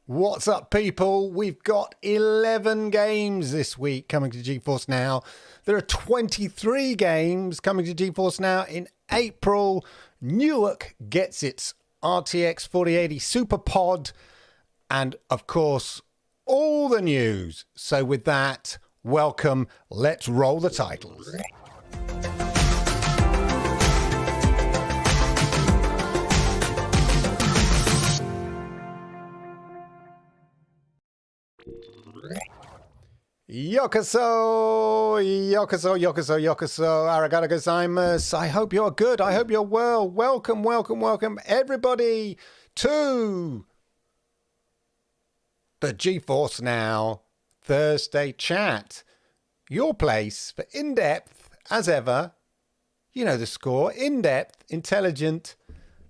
What's up, people? We've got 11 games this week coming to GeForce Now. There are 23 games coming to GeForce Now in April. Newark gets its RTX 4080 Super Pod, and of course, all the news. So with that, welcome. Let's roll the titles. Yokoso, yokoso, yokoso, yokoso, arigato gozaimasu. I hope you're good. I hope you're well. Welcome, welcome, welcome, everybody, to the GeForce Now Thursday chat. Your place for in-depth, as ever, you know the score, in-depth, intelligent,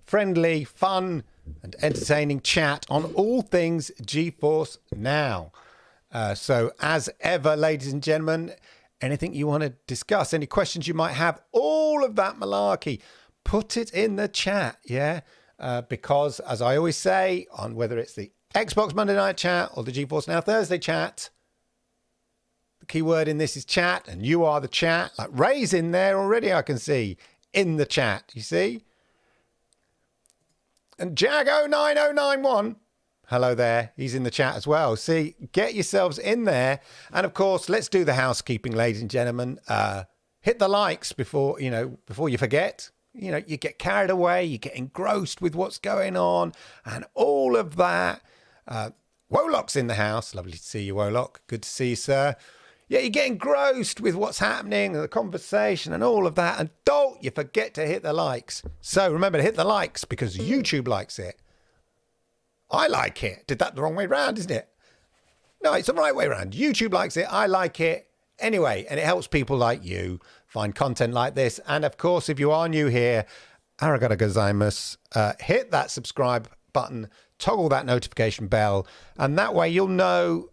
friendly, fun, and entertaining chat on all things GeForce Now. So as ever, ladies and gentlemen, anything you want to discuss, any questions you might have, all of that malarkey, put it in the chat, yeah? Because as I always say, on whether it's the Xbox Monday Night Chat or the GeForce Now Thursday chat, the key word in this is chat, and you are the chat. Like Ray's in there already, I can see, in the chat, you see? And Jago9091, hello there. He's in the chat as well. See, get yourselves in there. And of course, let's do the housekeeping, ladies and gentlemen. Hit the likes before you forget. You know, you get carried away, you get engrossed with what's going on and all of that. Wolock's in the house. Lovely to see you, Wolock. Good to see you, sir. Yeah, you get engrossed with what's happening and the conversation and all of that. And don't you forget to hit the likes. So remember to hit the likes because YouTube likes it. I like it. Did that the wrong way round, isn't it? No, it's the right way round. YouTube likes it. I like it. Anyway, and it helps people like you find content like this. And of course, if you are new here, arigato gozaimasu, hit that subscribe button, toggle that notification bell, and that way you'll know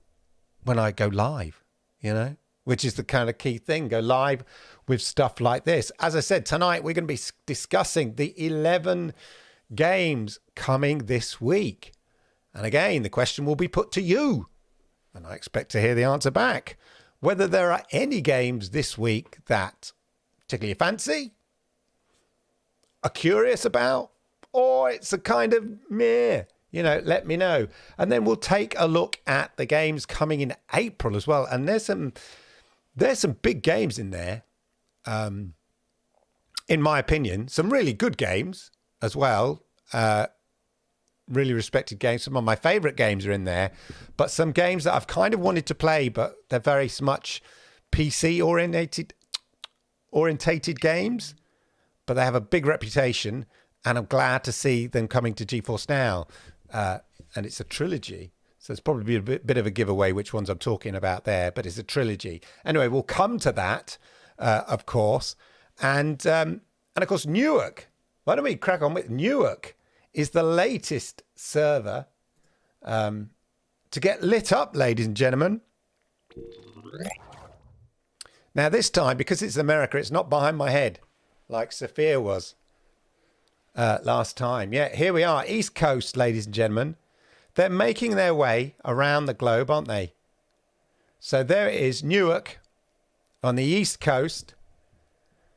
when I go live, you know, which is the kind of key thing, go live with stuff like this. As I said, tonight we're going to be discussing the 11 games coming this week. And again, the question will be put to you, and I expect to hear the answer back, whether there are any games this week that particularly you fancy, are curious about, or it's a kind of meh, you know, let me know. And then we'll take a look at the games coming in April as well. And there's some big games in there, in my opinion, some really good games as well. Really respected games. Some of my favorite games are in there, but some games that I've kind of wanted to play, but they're very much PC orientated games, but they have a big reputation, and I'm glad to see them coming to GeForce Now. And it's a trilogy, so it's probably a bit of a giveaway which ones I'm talking about there, but it's a trilogy. Anyway, we'll come to that, of course. And of course, Newark. Why don't we crack on with Newark? Is the latest server to get lit up, ladies and gentlemen. Now this time, because it's America, it's not behind my head like Sophia was last time. Yeah, here we are, East Coast, ladies and gentlemen. They're making their way around the globe, aren't they? So there it is, Newark on the East Coast.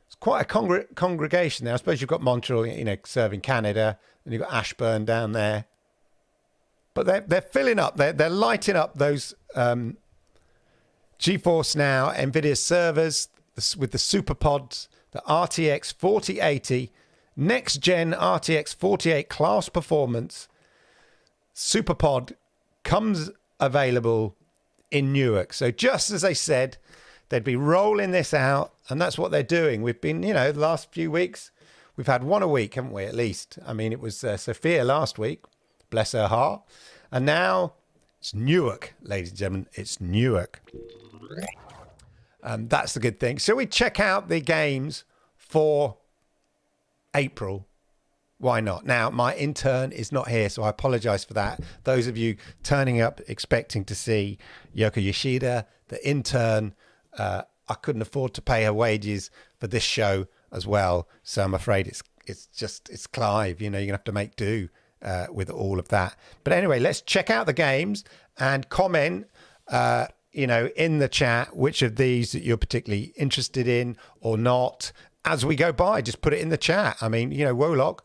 It's quite a congregation there. I suppose you've got Montreal, you know, serving Canada. And you've got Ashburn down there. But they're filling up. They're lighting up those GeForce Now NVIDIA servers with the Super Pods, the RTX 4080, next-gen RTX 48 class performance. Super Pod comes available in Newark. So just as they said, they'd be rolling this out. And that's what they're doing. We've been, you know, the last few weeks, we've had one a week, haven't we, at least? I mean, it was Sophia last week, bless her heart. And now it's Newark, ladies and gentlemen. It's Newark. That's the good thing. So we check out the games for April. Why not? Now, my intern is not here, so I apologize for that. Those of you turning up expecting to see Yoko Yoshida, the intern, I couldn't afford to pay her wages for this show as well. So I'm afraid it's Clive, you know, you're gonna have to make do with all of that. But anyway, let's check out the games and comment, in the chat, which of these that you're particularly interested in or not. As we go by, just put it in the chat. I mean, Wolock,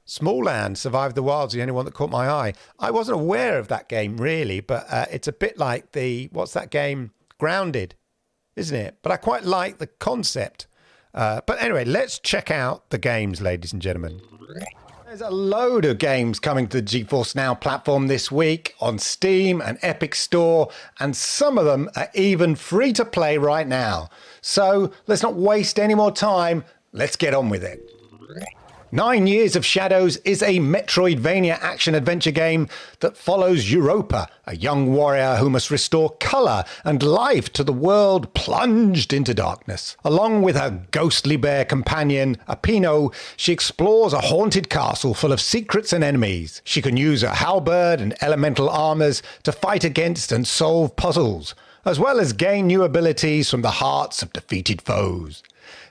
Small Land, Survive the Wild's the only one that caught my eye. I wasn't aware of that game really, but it's a bit like what's that game? Grounded, isn't it? But I quite like the concept. But anyway, let's check out the games, ladies and gentlemen. There's a load of games coming to the GeForce Now platform this week on Steam and Epic Store, and some of them are even free to play right now. So let's not waste any more time. Let's get on with it. 9 Years of Shadows is a Metroidvania action-adventure game that follows Europa, a young warrior who must restore colour and life to the world plunged into darkness. Along with her ghostly bear companion, Apino, she explores a haunted castle full of secrets and enemies. She can use her halberd and elemental armours to fight against and solve puzzles, as well as gain new abilities from the hearts of defeated foes.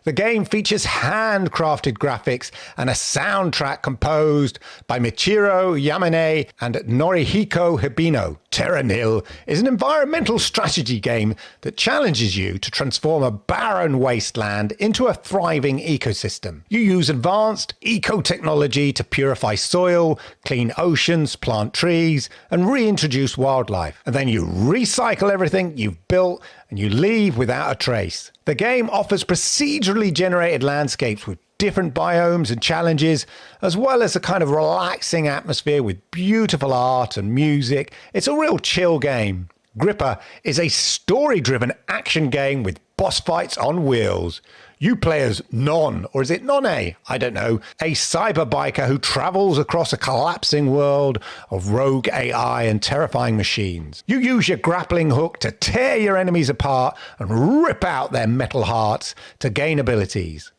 The game features handcrafted graphics and a soundtrack composed by Michiro Yamane and Norihiko Hibino. Terra Nil is an environmental strategy game that challenges you to transform a barren wasteland into a thriving ecosystem. You use advanced eco-technology to purify soil, clean oceans, plant trees, and reintroduce wildlife. And then you recycle everything you've built and you leave without a trace. The game offers procedurally generated landscapes with different biomes and challenges, as well as a kind of relaxing atmosphere with beautiful art and music. It's a real chill game. Gripper is a story-driven action game with boss fights on wheels. You play as Non, or is it Nonne? I don't know. A cyber biker who travels across a collapsing world of rogue AI and terrifying machines. You use your grappling hook to tear your enemies apart and rip out their metal hearts to gain abilities.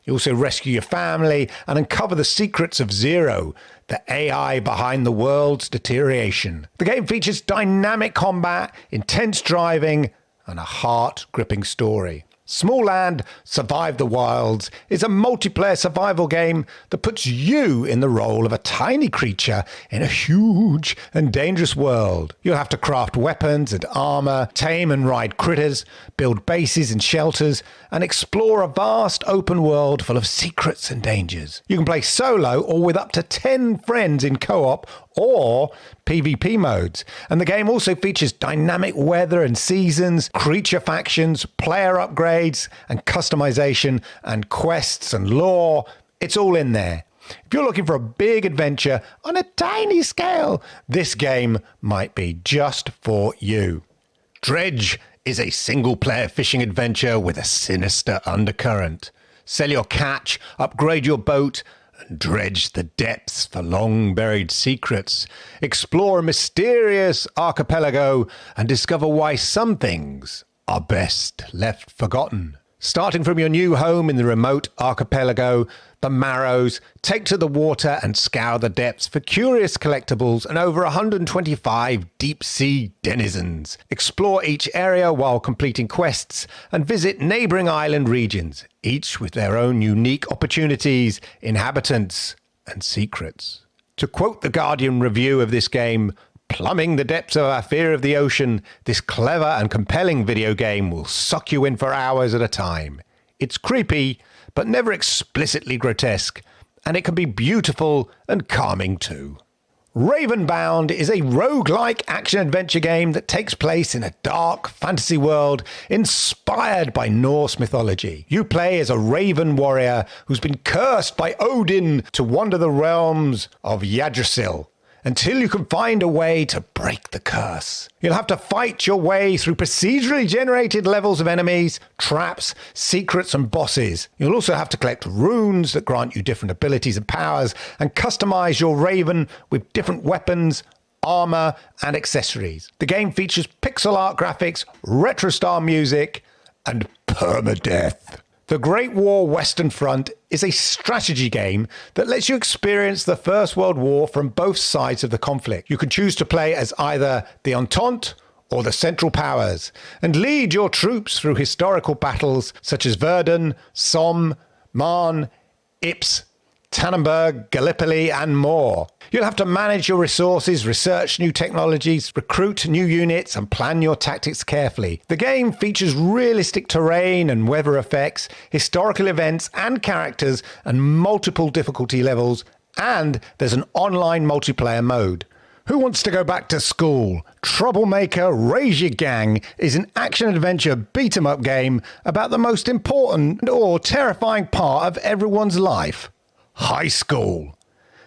You also rescue your family and uncover the secrets of Zero, the AI behind the world's deterioration. The game features dynamic combat, intense driving, and a heart-gripping story. Small Land, Survive the Wilds is a multiplayer survival game that puts you in the role of a tiny creature in a huge and dangerous world. You'll have to craft weapons and armor, tame and ride critters, build bases and shelters, and explore a vast open world full of secrets and dangers. You can play solo or with up to 10 friends in co-op or PvP modes. And the game also features dynamic weather and seasons, creature factions, player upgrades and customization, and quests and lore. It's all in there. If you're looking for a big adventure on a tiny scale, this game might be just for you. Dredge is a single-player fishing adventure with a sinister undercurrent. Sell your catch, upgrade your boat, and dredge the depths for long-buried secrets. Explore a mysterious archipelago and discover why some things are best left forgotten. Starting from your new home in the remote archipelago, the Marrows, take to the water and scour the depths for curious collectibles and over 125 deep-sea denizens. Explore each area while completing quests and visit neighbouring island regions, each with their own unique opportunities, inhabitants, and secrets. To quote the Guardian review of this game, plumbing the depths of our fear of the ocean, this clever and compelling video game will suck you in for hours at a time. It's creepy, but never explicitly grotesque, and it can be beautiful and calming too. Ravenbound is a roguelike action-adventure game that takes place in a dark fantasy world inspired by Norse mythology. You play as a raven warrior who's been cursed by Odin to wander the realms of Yggdrasil, until you can find a way to break the curse. You'll have to fight your way through procedurally generated levels of enemies, traps, secrets, and bosses. You'll also have to collect runes that grant you different abilities and powers, and customize your raven with different weapons, armor, and accessories. The game features pixel art graphics, retro-style music, and permadeath. The Great War Western Front is a strategy game that lets you experience the First World War from both sides of the conflict. You can choose to play as either the Entente or the Central Powers, and lead your troops through historical battles such as Verdun, Somme, Marne, Ypres, Tannenberg, Gallipoli, and more. You'll have to manage your resources, research new technologies, recruit new units, and plan your tactics carefully. The game features realistic terrain and weather effects, historical events and characters, and multiple difficulty levels, and there's an online multiplayer mode. Who Wants to Go Back to School? Troublemaker Raise Your Gang is an action-adventure beat-em-up game about the most important or terrifying part of everyone's life: high school.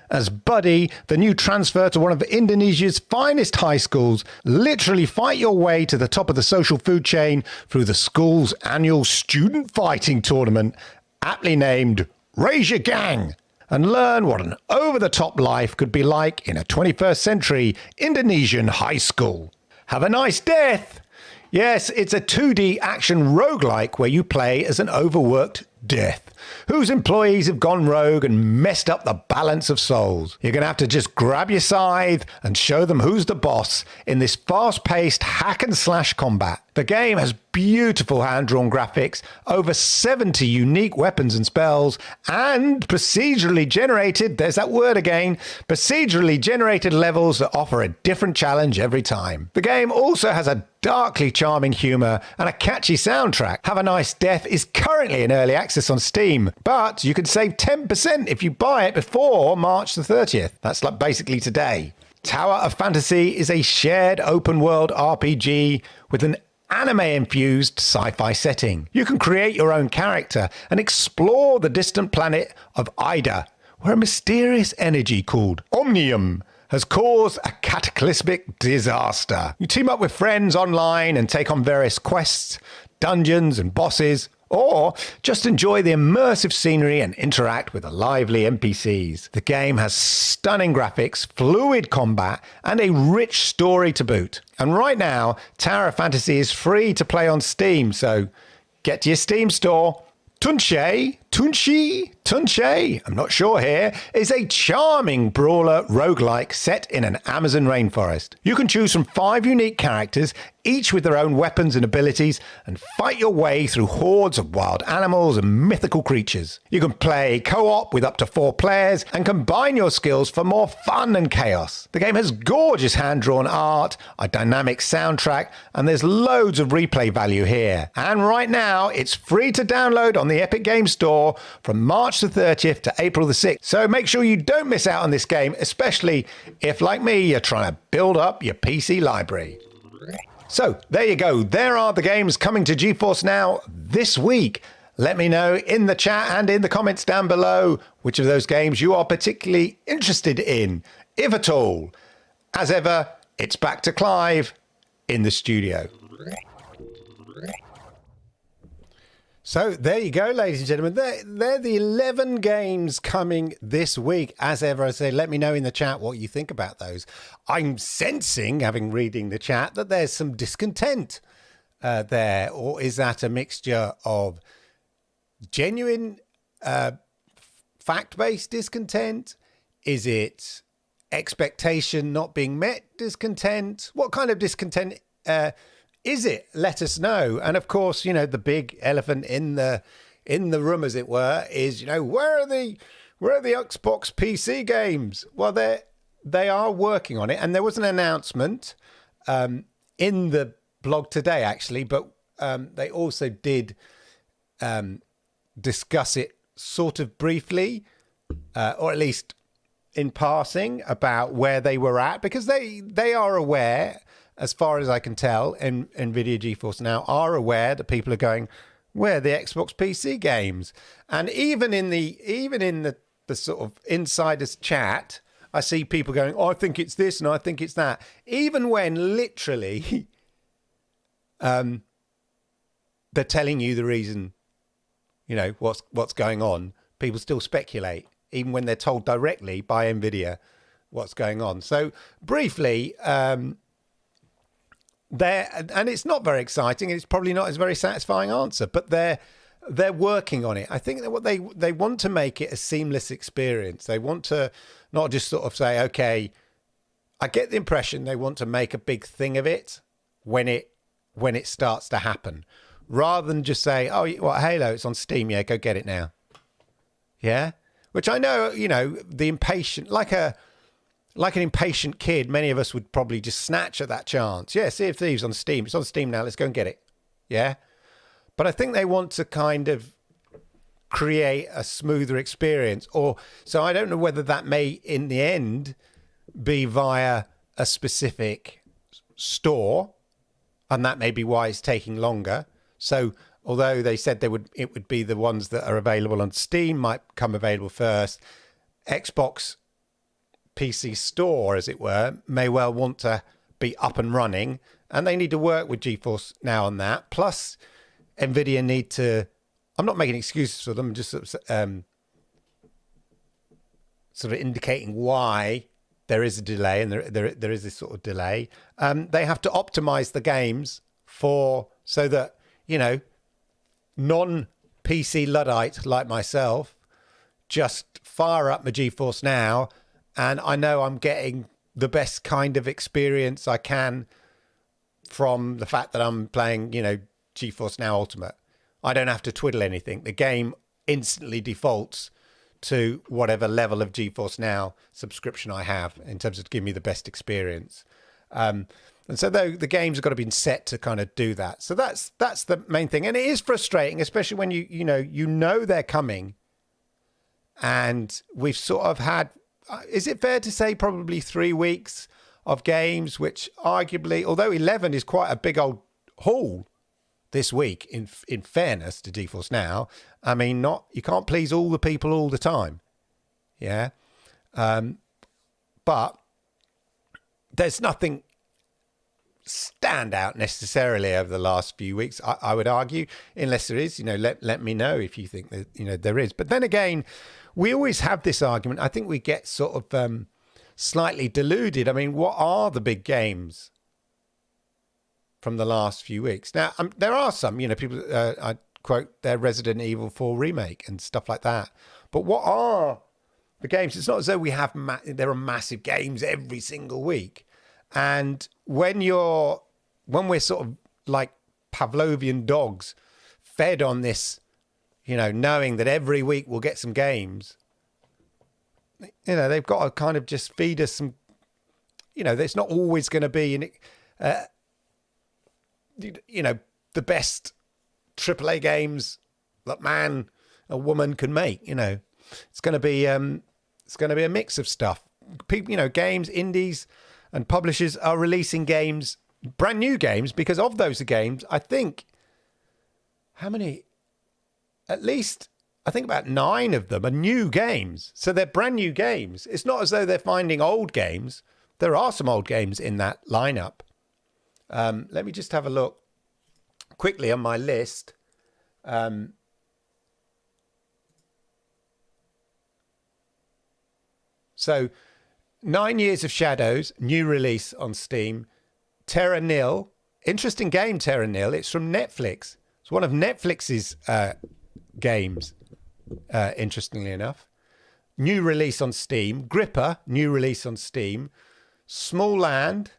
As Buddy, the new transfer to one of Indonesia's finest high schools, literally fight your way to the top of the social food chain through the school's annual student fighting tournament, aptly named Raise Your Gang, and learn what an over-the-top life could be like in a 21st century Indonesian high school. Have a nice death! Yes, it's a 2D action roguelike where you play as an overworked death whose employees have gone rogue and messed up the balance of souls. You're going to have to just grab your scythe and show them who's the boss in this fast-paced hack and slash combat. The game has beautiful hand-drawn graphics, over 70 unique weapons and spells, and procedurally generated, there's that word again, procedurally generated levels that offer a different challenge every time. The game also has a darkly charming humour and a catchy soundtrack. Have a Nice Death is currently in early access on Steam, but you can save 10% if you buy it before March the 30th. That's like basically today. Tower of Fantasy is a shared open-world RPG with an anime-infused sci-fi setting. You can create your own character and explore the distant planet of Ida, where a mysterious energy called Omnium has caused a cataclysmic disaster. You team up with friends online and take on various quests, dungeons and bosses, or just enjoy the immersive scenery and interact with the lively NPCs. The game has stunning graphics, fluid combat, and a rich story to boot. And right now, Tower of Fantasy is free to play on Steam, so get to your Steam store. Tunche, I'm not sure here, is a charming brawler roguelike set in an Amazon rainforest. You can choose from 5 unique characters, each with their own weapons and abilities, and fight your way through hordes of wild animals and mythical creatures. You can play co-op with up to 4 players and combine your skills for more fun and chaos. The game has gorgeous hand-drawn art, a dynamic soundtrack, and there's loads of replay value here. And right now, it's free to download on the Epic Games Store from March the 30th to April the 6th. So make sure you don't miss out on this game, especially if, like me, you're trying to build up your PC library. So there you go. There are the games coming to GeForce Now this week. Let me know in the chat and in the comments down below which of those games you are particularly interested in, if at all. As ever, it's back to Clive in the studio. So there you go, ladies and gentlemen. They're the 11 games coming this week. As ever, I say, let me know in the chat what you think about those. I'm sensing, having reading the chat, that there's some discontent there. Or is that a mixture of genuine fact-based discontent? Is it expectation not being met discontent? What kind of discontent is it? Let us know. And of course, you know, the big elephant in the room, as it were, is, you know, where are the Xbox PC games? Well, they are working on it, and there was an announcement in the blog today, actually, but they also did discuss it sort of briefly, or at least in passing, about where they were at, because they are aware, as far as I can tell, NVIDIA GeForce Now are aware that people are going, where are the Xbox PC games? And even in the sort of insiders chat, I see people going, oh, I think it's this and I think it's that. Even when literally they're telling you the reason, you know, what's going on, people still speculate, even when they're told directly by NVIDIA what's going on. So briefly, and it's not very exciting, and it's probably not a very satisfying answer, but they're working on it. I think that what they want to make it a seamless experience. They want to not just sort of say, okay, I get the impression they want to make a big thing of it when it starts to happen, rather than just say, oh, well, Halo, it's on Steam, yeah, go get it now. Yeah. which I know, you know, the impatient, like an impatient kid, many of us would probably just snatch at that chance. Yeah, Sea of Thieves on Steam. It's on Steam now. Let's go and get it. Yeah. But I think they want to kind of create a smoother experience. So I don't know whether that may, in the end, be via a specific store, and that may be why it's taking longer. So although they said it would be the ones that are available on Steam might come available first, Xbox PC Store, as it were, may well want to be up and running, and they need to work with GeForce Now on that. Plus, NVIDIA need to, I'm not making excuses for them, just sort of indicating why there is a delay, and there is this sort of delay. They have to optimize the games so that, you know, non-PC Luddite like myself just fire up my GeForce Now, and I know I'm getting the best kind of experience I can from the fact that I'm playing, you know, GeForce Now Ultimate. I don't have to twiddle anything. The game instantly defaults to whatever level of GeForce Now subscription I have in terms of giving me the best experience. And so the games have got to be set to kind of do that. So that's the main thing. And it is frustrating, especially when you know they're coming. And we've sort of had, is it fair to say probably 3 weeks of games, which arguably, although 11 is quite a big old haul this week, in fairness to GeForce Now, I mean, you can't please all the people all the time. Yeah. But there's nothing stand out necessarily over the last few weeks, I would argue, unless there is, let me know if you think that, there is. But then again, we always have this argument. I think we get sort of slightly deluded. I mean, what are the big games from the last few weeks? Now, there are some, people, I quote their Resident Evil 4 remake and stuff like that. But what are the games? It's not as though we have, there are massive games every single week. And when we're sort of like Pavlovian dogs fed on this, knowing that every week we'll get some games, they've got to kind of just feed us some, it's not always going to be, the best AAA games that man or woman can make. It's going to be a mix of stuff. People, games, indies, and publishers are releasing games, brand new games, because of those games, I think, how many? At least, I think about 9 of them are new games. So they're brand new games. It's not as though they're finding old games. There are some old games in that lineup. Let me just have a look quickly on my list. So 9 Years of Shadows, new release on Steam. Terra Nil, interesting game, Terra Nil. It's from Netflix. It's one of Netflix's games, interestingly enough. New release on Steam. Gripper, new release on Steam. Small Land,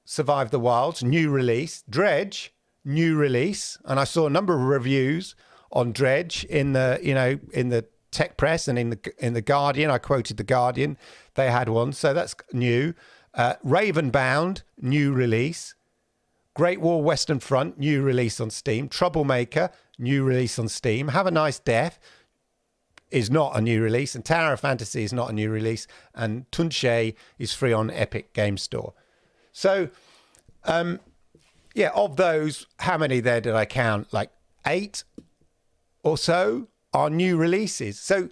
Survive the Wilds, new release. Dredge, new release. And I saw a number of reviews on Dredge in the, in the tech press and in the Guardian. I quoted the Guardian. They had one, so that's new. Ravenbound, new release. Great War Western Front, new release on Steam. Troublemaker, new release on Steam. Have a Nice Death is not a new release, and Tower of Fantasy is not a new release, and Tunche is free on Epic Game Store. So, of those, how many there did I count? Like 8 or so are new releases. So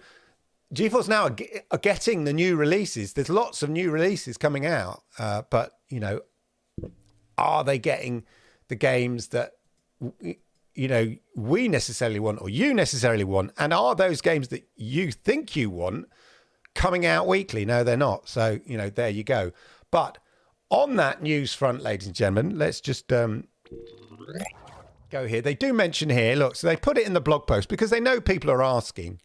GeForce Now are getting the new releases. There's lots of new releases coming out, but, are they getting the games that, we necessarily want or you necessarily want? And are those games that you think you want coming out weekly? No, they're not. So, there you go. But on that news front, ladies and gentlemen, let's just go here. They do mention here, look, so they put it in the blog post because they know people are asking,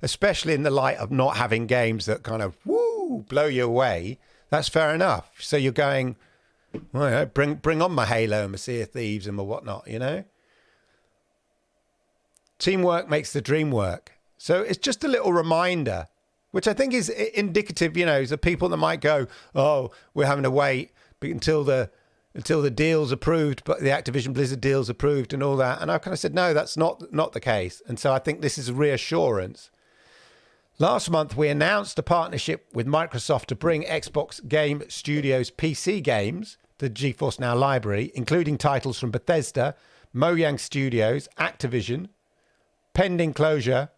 especially in the light of not having games that kind of, blow you away. That's fair enough. So you're going, well, bring on my Halo and my Sea of Thieves and my whatnot, Teamwork makes the dream work. So it's just a little reminder, which I think is indicative, you know, the people that might go, oh, we're having to wait until the deal's approved, but the Activision Blizzard deal's approved and all that. And I kind of said, no, that's not the case. And so I think this is a reassurance. Last month, we announced a partnership with Microsoft to bring Xbox Game Studios PC games to the GeForce Now library, including titles from Bethesda, Mojang Studios, Activision, pending closure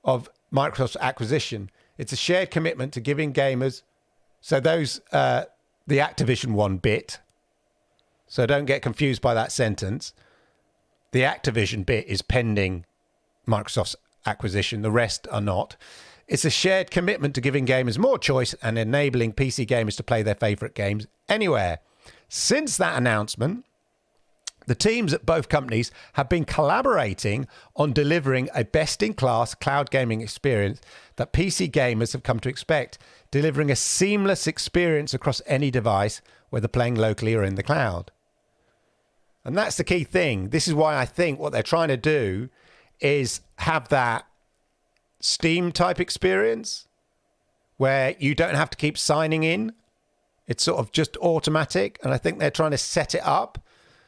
of Microsoft's acquisition. It's a shared commitment to giving gamers, so those, the Activision one bit, so don't get confused by that sentence. The Activision bit is pending Microsoft's acquisition. The rest are not. It's a shared commitment to giving gamers more choice and enabling PC gamers to play their favorite games anywhere. Since that announcement, the teams at both companies have been collaborating on delivering a best-in-class cloud gaming experience that PC gamers have come to expect, delivering a seamless experience across any device, whether playing locally or in the cloud. And that's the key thing. This is why I think what they're trying to do is have that Steam type experience where you don't have to keep signing in. It's sort of just automatic. And I think they're trying to set it up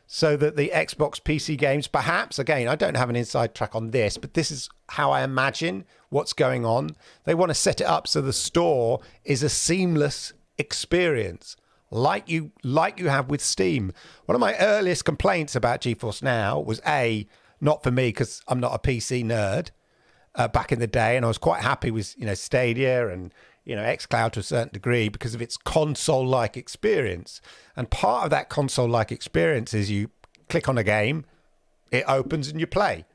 so that the Xbox PC games, perhaps, again, I don't have an inside track on this, but this is how I imagine what's going on. They want to set it up so the store is a seamless experience, like you have with Steam. One of my earliest complaints about GeForce Now was not for me because I'm not a PC nerd back in the day, and I was quite happy with Stadia and xCloud to a certain degree because of its console-like experience. And part of that console-like experience is you click on a game, it opens and you play.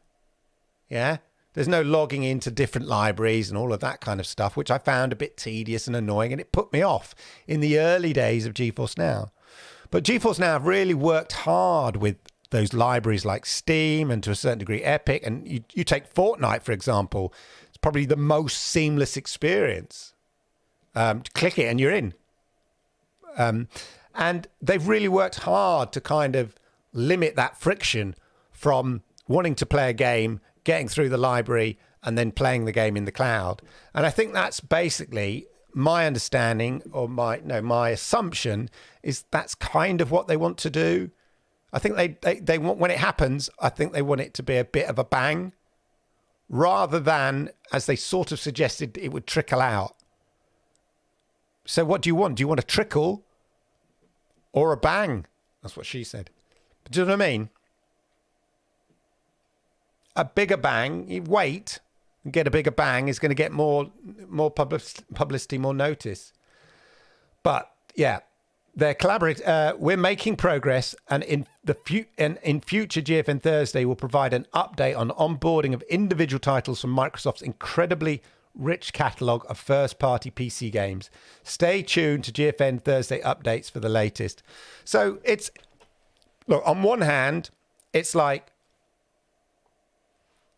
Yeah? There's no logging into different libraries and all of that kind of stuff, which I found a bit tedious and annoying, and it put me off in the early days of GeForce Now. But GeForce Now have really worked hard with those libraries like Steam and to a certain degree Epic. And you take Fortnite, for example, it's probably the most seamless experience. Click it and you're in. And they've really worked hard to kind of limit that friction from wanting to play a game, getting through the library, and then playing the game in the cloud. And I think that's basically my understanding, or my assumption is that's kind of what they want to do. I think they want, when it happens, I think they want it to be a bit of a bang, rather than, as they sort of suggested, it would trickle out. So what do you want? Do you want a trickle or a bang? That's what she said. But do you know what I mean? A bigger bang, you wait and get a bigger bang, is going to get more publicity, more notice. But yeah, they're collaborating. We're making progress, and in future GFN Thursday, we'll provide an update on onboarding of individual titles from Microsoft's incredibly rich catalogue of first-party PC games. Stay tuned to GFN Thursday updates for the latest. So it's, look, on one hand, it's like,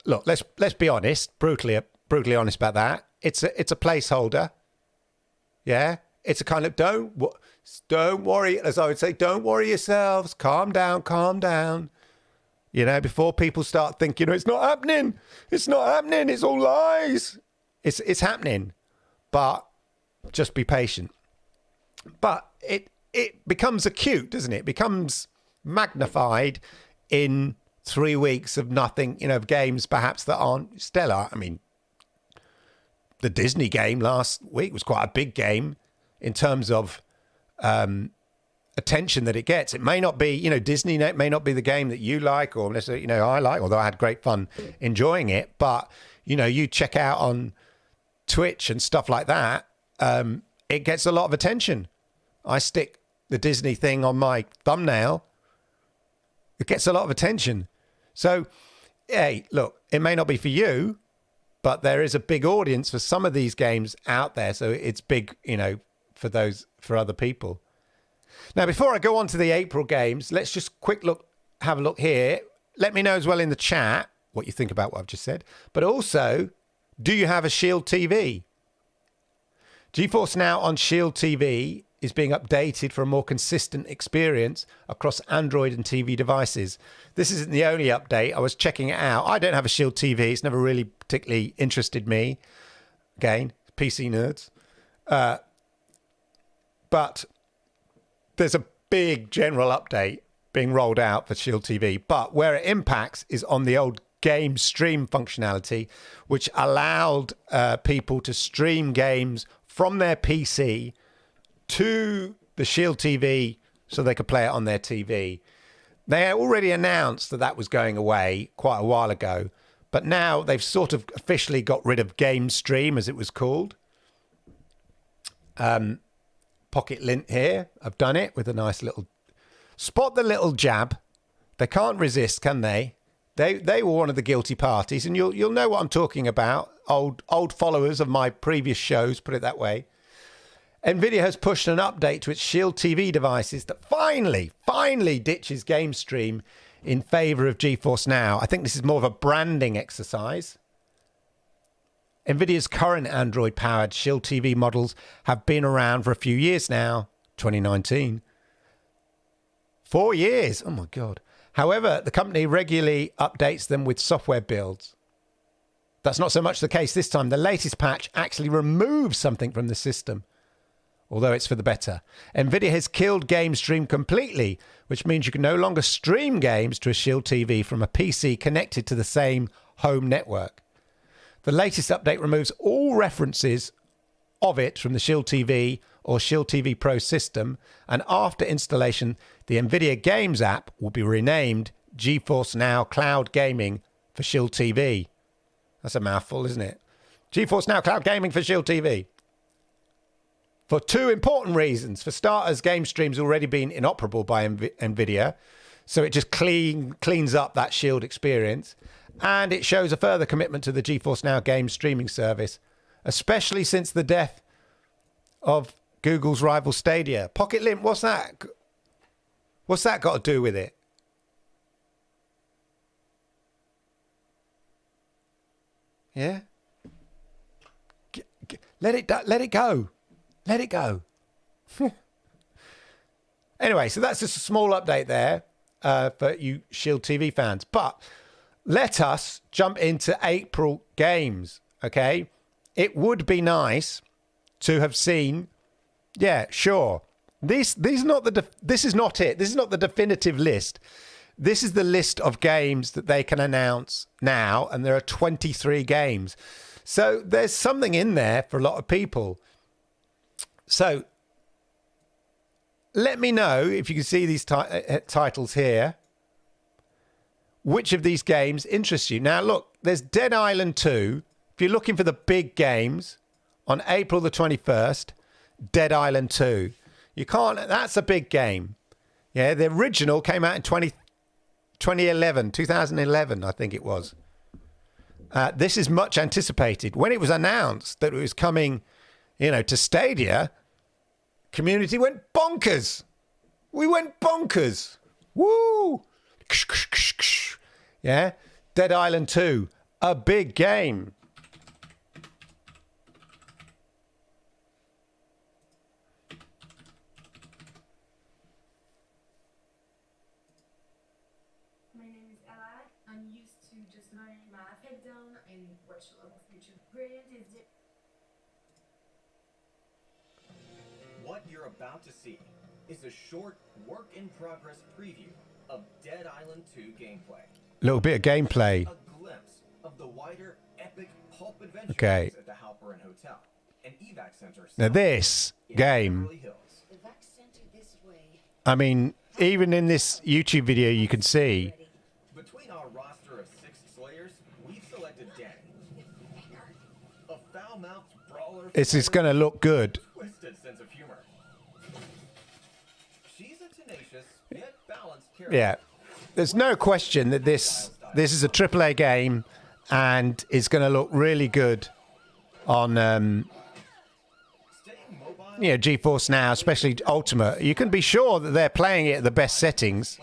look, let's be honest, brutally honest about that. It's a placeholder. Yeah, it's a kind of don't worry, as I would say, don't worry yourselves. Calm down. Before people start thinking, it's not happening. It's all lies. It's happening, but just be patient. But it becomes acute, doesn't it? It becomes magnified in 3 weeks of nothing, of games perhaps that aren't stellar. I mean, the Disney game last week was quite a big game in terms of attention that it gets. It may not be, Disney may not be the game that you like or necessarily, I like, although I had great fun enjoying it. But, you check out on Twitch and stuff like that, it gets a lot of attention. I stick the Disney thing on my thumbnail. It gets a lot of attention. So, hey, look, it may not be for you, but there is a big audience for some of these games out there. So it's big, for other people. Now, before I go on to the April games, let's just have a look here. Let me know as well in the chat what you think about what I've just said. But also, do you have a Shield TV? GeForce Now on Shield TV is being updated for a more consistent experience across Android and TV devices. This isn't the only update. I was checking it out. I don't have a Shield TV. It's never really particularly interested me. Again, PC nerds. But there's a big general update being rolled out for Shield TV. But where it impacts is on the old game stream functionality, which allowed people to stream games from their PC to the Shield TV so they could play it on their TV. They already announced that that was going away quite a while ago, but now they've sort of officially got rid of Game Stream, as it was called. Pocket Lint here, I've done it with a nice little... Spot the little jab. They can't resist, can they? They were one of the guilty parties, and you'll know what I'm talking about. Old followers of my previous shows, put it that way. NVIDIA has pushed an update to its Shield TV devices that finally ditches Game Stream in favor of GeForce Now. I think this is more of a branding exercise. NVIDIA's current Android-powered Shield TV models have been around for a few years now, 2019. 4 years, oh my God. However, the company regularly updates them with software builds. That's not so much the case this time. The latest patch actually removes something from the system, although it's for the better. NVIDIA has killed Game Stream completely, which means you can no longer stream games to a Shield TV from a PC connected to the same home network. The latest update removes all references of it from the Shield TV or Shield TV Pro system, and after installation, the NVIDIA Games app will be renamed GeForce Now Cloud Gaming for Shield TV. That's a mouthful, isn't it? GeForce Now Cloud Gaming for Shield TV. For two important reasons. For starters, Game Stream's already been inoperable by NVIDIA, so it just cleans up that Shield experience. And it shows a further commitment to the GeForce Now game streaming service, especially since the death of Google's rival Stadia. Pocket Lint, what's that? What's that got to do with it? Yeah? Let it go. Let it go. Anyway, so that's just a small update there for you Shield TV fans. But let us jump into April games, okay? It would be nice to have seen, yeah, sure. This is not it. This is not the definitive list. This is the list of games that they can announce now, and there are 23 games. So there's something in there for a lot of people. So let me know if you can see these titles here. Which of these games interests you? Now, look, there's Dead Island 2. If you're looking for the big games, on April the 21st, Dead Island 2. You can't, that's a big game. Yeah, the original came out in 2011, I think it was. This is much anticipated. When it was announced that it was coming, to Stadia, community went bonkers. We went bonkers. Woo! Yeah, Dead Island 2, a big game. My name is Ella. I'm used to just laying my head down and watch a lot of YouTube. Brilliant is it. What you're about to see is a short work-in-progress preview of Dead Island 2 gameplay. A little bit of gameplay. A glimpse of the wider epic pulp adventure at the Halperin Hotel, an evac center. Now this game, I mean, even in this YouTube video, you can see. Between our roster of 6 slayers, we've selected Danny, a foul-mouthed brawler. This is going to look good. Twisted sense of humor. She's a tenacious yet balanced character. Yeah, there's no question that this is a AAA game and it's going to look really good on GeForce Now, especially Ultimate. You can be sure that they're playing it at the best settings.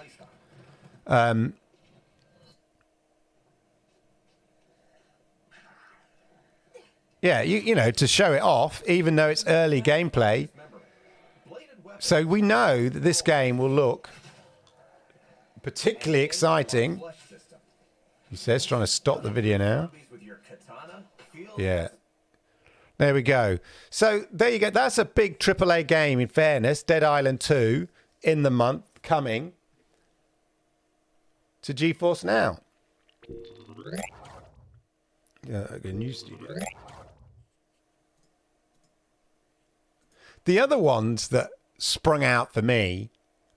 Yeah, to show it off, even though it's early gameplay. So we know that this game will look particularly exciting. Flush system. He says, trying to stop the video now. Zombies with your katana feel Yeah. There we go. So there you go. That's a big AAA game, in fairness. Dead Island 2 in the month coming to GeForce Now. Yeah, a new studio. The other ones that sprung out for me,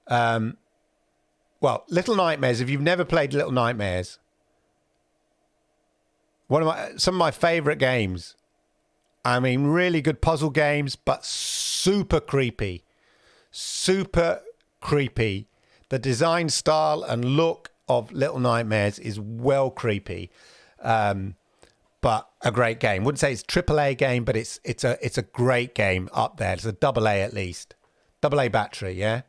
well, Little Nightmares. If you've never played Little Nightmares, some of my favorite games. I mean, really good puzzle games, but super creepy. Super creepy. The design style and look of Little Nightmares is well creepy. But a great game. Wouldn't say it's a AAA game, but it's a great game up there. It's a AA at least. AA battery, yeah?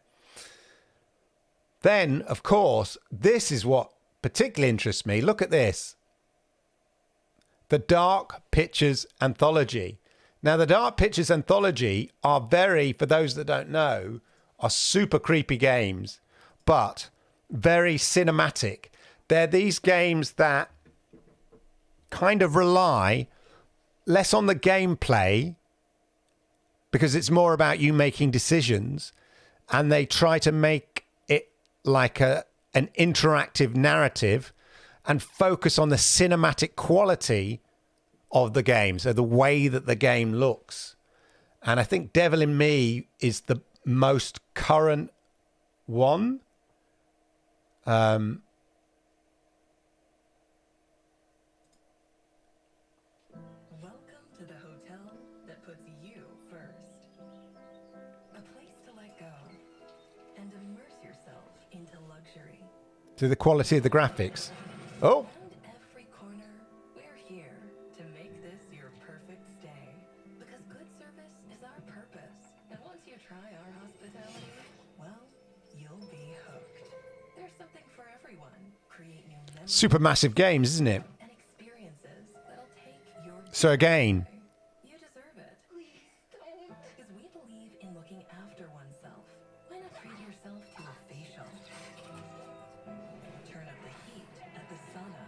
Then, of course, this is what particularly interests me. Look at this. The Dark Pictures Anthology. Now, the Dark Pictures Anthology are for those that don't know, are super creepy games, but very cinematic. They're these games that kind of rely less on the gameplay because it's more about you making decisions, and they try to make it like an interactive narrative and focus on the cinematic quality of the game, so the way that the game looks. And I think Devil in Me is the most current one. Welcome to the hotel that puts you first. A place to let go and immerse yourself into luxury. To the quality of the graphics. Oh, And every corner, we're here to make this your perfect stay. Because good service is our purpose. And once you try our hospitality, well, you'll be hooked. There's something for everyone. Create new memories super massive games, isn't it? and experiences that'll take your So again, you deserve it. Please don't. Because we believe in looking after oneself. Why not treat yourself to a facial? Turn up the heat at the sauna.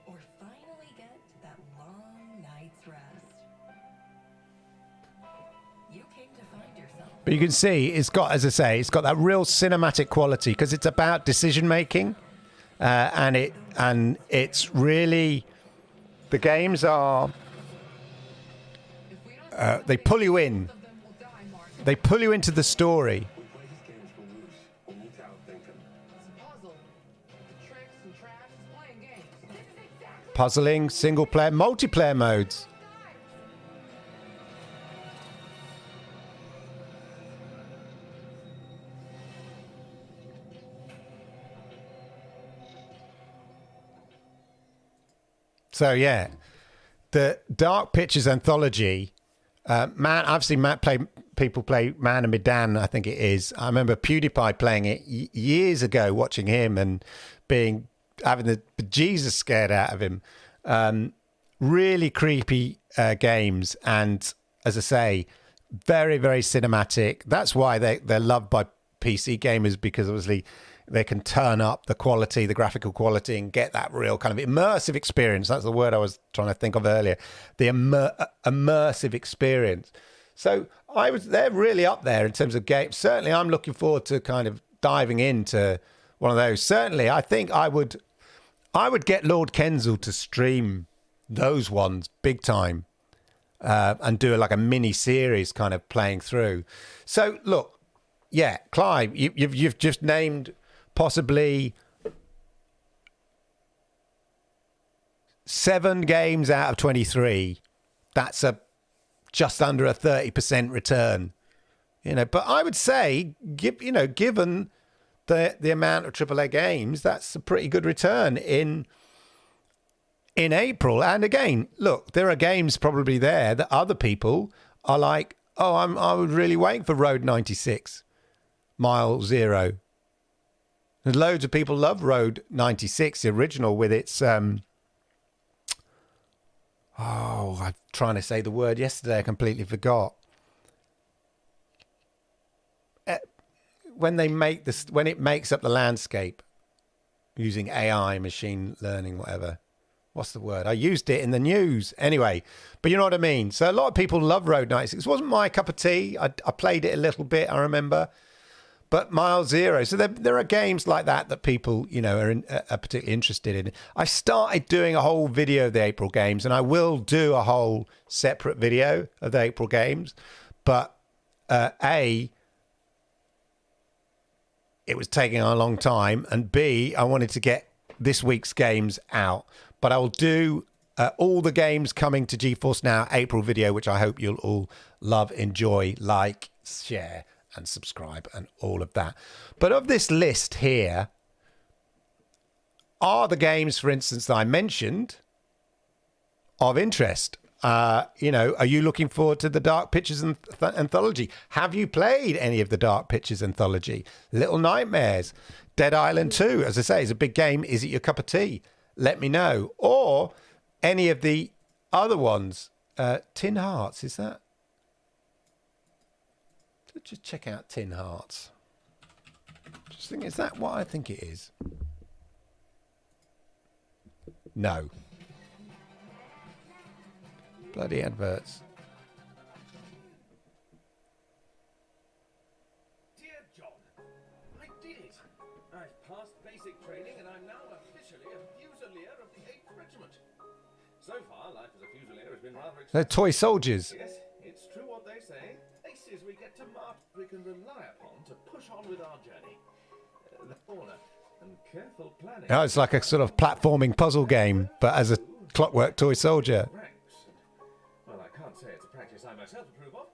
Or finally get that long night's rest. You came to find yourself. but you can see it's got, as I say, it's got that real cinematic quality because it's about decision making, and it's really, the games are, they pull you in. They pull you into the story. We play these games for lose. We need to outthink them. It's a puzzle. Tricks and traps, playing games. Puzzling, single player, multiplayer modes. So yeah, the Dark Pictures Anthology. I've seen people play Man of Medan, I think it is. I remember PewDiePie playing it years ago, watching him and having the bejesus scared out of him. Really creepy games, and as I say, very, very cinematic. That's why they're loved by PC gamers, because obviously they can turn up the quality, the graphical quality, and get that real kind of immersive experience. That's the word I was trying to think of earlier. The immersive experience. So they're really up there in terms of games. Certainly, I'm looking forward to kind of diving into one of those. Certainly, I think I would get Lord Kensal to stream those ones big time, and do like a mini series kind of playing through. So look, yeah, Clive, you've just named possibly 7 games out of 23. That's just under a 30% return, But I would say, given the amount of AAA games, that's a pretty good return in April. And again, look, there are games probably there that other people are like, oh, I would really wait for Road 96, Mile Zero. And loads of people love Road 96, the original, with its I'm trying to say the word yesterday, I completely forgot. when they make this, when it makes up the landscape using AI, machine learning, whatever. What's the word? I used it in the news anyway, but you know what I mean. So a lot of people love Road 96. It wasn't my cup of tea. I played it a little bit, I remember. But Mile Zero. So there are games like that people, you know, are particularly interested in. I started doing a whole video of the April games, and I will do a whole separate video of the April games. But A, it was taking a long time, and B, I wanted to get this week's games out. But I will do all the games coming to GeForce Now April video, which I hope you'll all love, enjoy, like, share, and subscribe, and all of that. But of this list here, are the games, for instance, that I mentioned of interest? You know, are you looking forward to the Dark Pictures anthology? Have you played any of the Dark Pictures anthology? Little Nightmares, Dead Island 2, as I say, is a big game. Is it your cup of tea? Let me know. Or any of the other ones. Tin Hearts, is that? Just check out Tin Hearts. Just think, is that what I think it is? No. Bloody adverts. Dear John, I did it. I've passed basic training and I'm now officially a Fusilier of the 8th Regiment. So far, life as a Fusilier has been rather They're toy soldiers. Yes, it's true what they say. Aces we get to mark we can rely upon to push on with our journey. The corner and careful planning. Oh, it's like a sort of platforming puzzle game, but as a clockwork toy soldier. Well, I can't say it's a practice I myself approve of.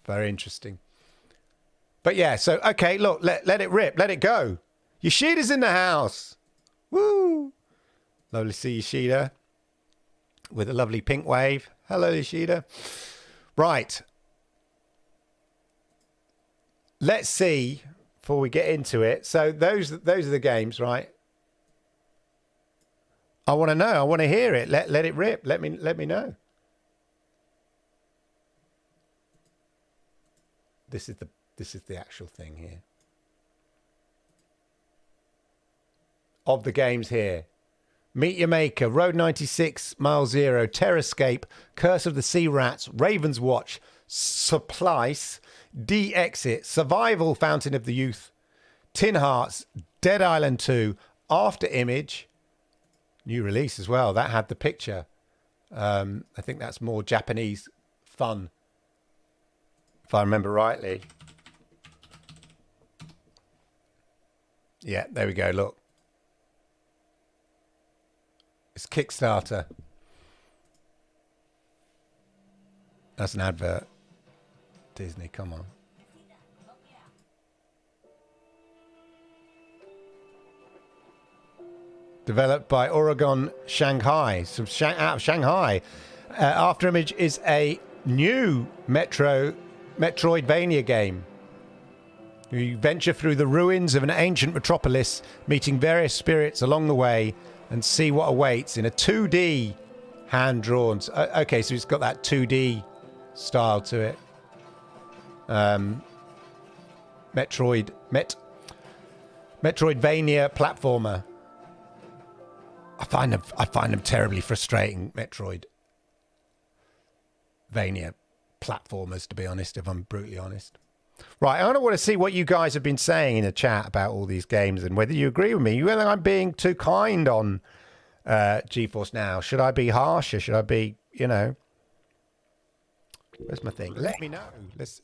Very interesting. But yeah, so, okay, look, let it rip. Let it go. Yoshida's in the house. Woo! Lovely to see Yoshida with a lovely pink wave. Hello, Yoshida. Right. Let's see, before we get into it. So those are the games, right? I want to know. I want to hear it. Let it rip. Let me know. This is the actual thing here. Of the games here. Meet Your Maker, Road 96, Mile Zero, Terrascape, Curse of the Sea Rats, Raven's Watch, Supplice, De-Exit, Survival, Fountain of the Youth, Tin Hearts, Dead Island 2, After Image, new release as well. That had the picture. I think that's more Japanese fun, if I remember rightly. Yeah, there we go. Look. It's Kickstarter. That's an advert. Disney, come on. Developed by Oregon Shanghai, so out of Shanghai. After Image is a new Metroidvania game. You venture through the ruins of an ancient metropolis, meeting various spirits along the way, and see what awaits in a 2D hand-drawn. Okay, so it's got that 2D style to it. Metroidvania platformer. I find them terribly frustrating. Metroidvania platformers, to be honest, if I'm brutally honest. Right, I want to see what you guys have been saying in the chat about all these games and whether you agree with me, whether I'm being too kind on GeForce Now. Should I be harsher? Should I be, you know... Where's my thing? Let me know. Let's...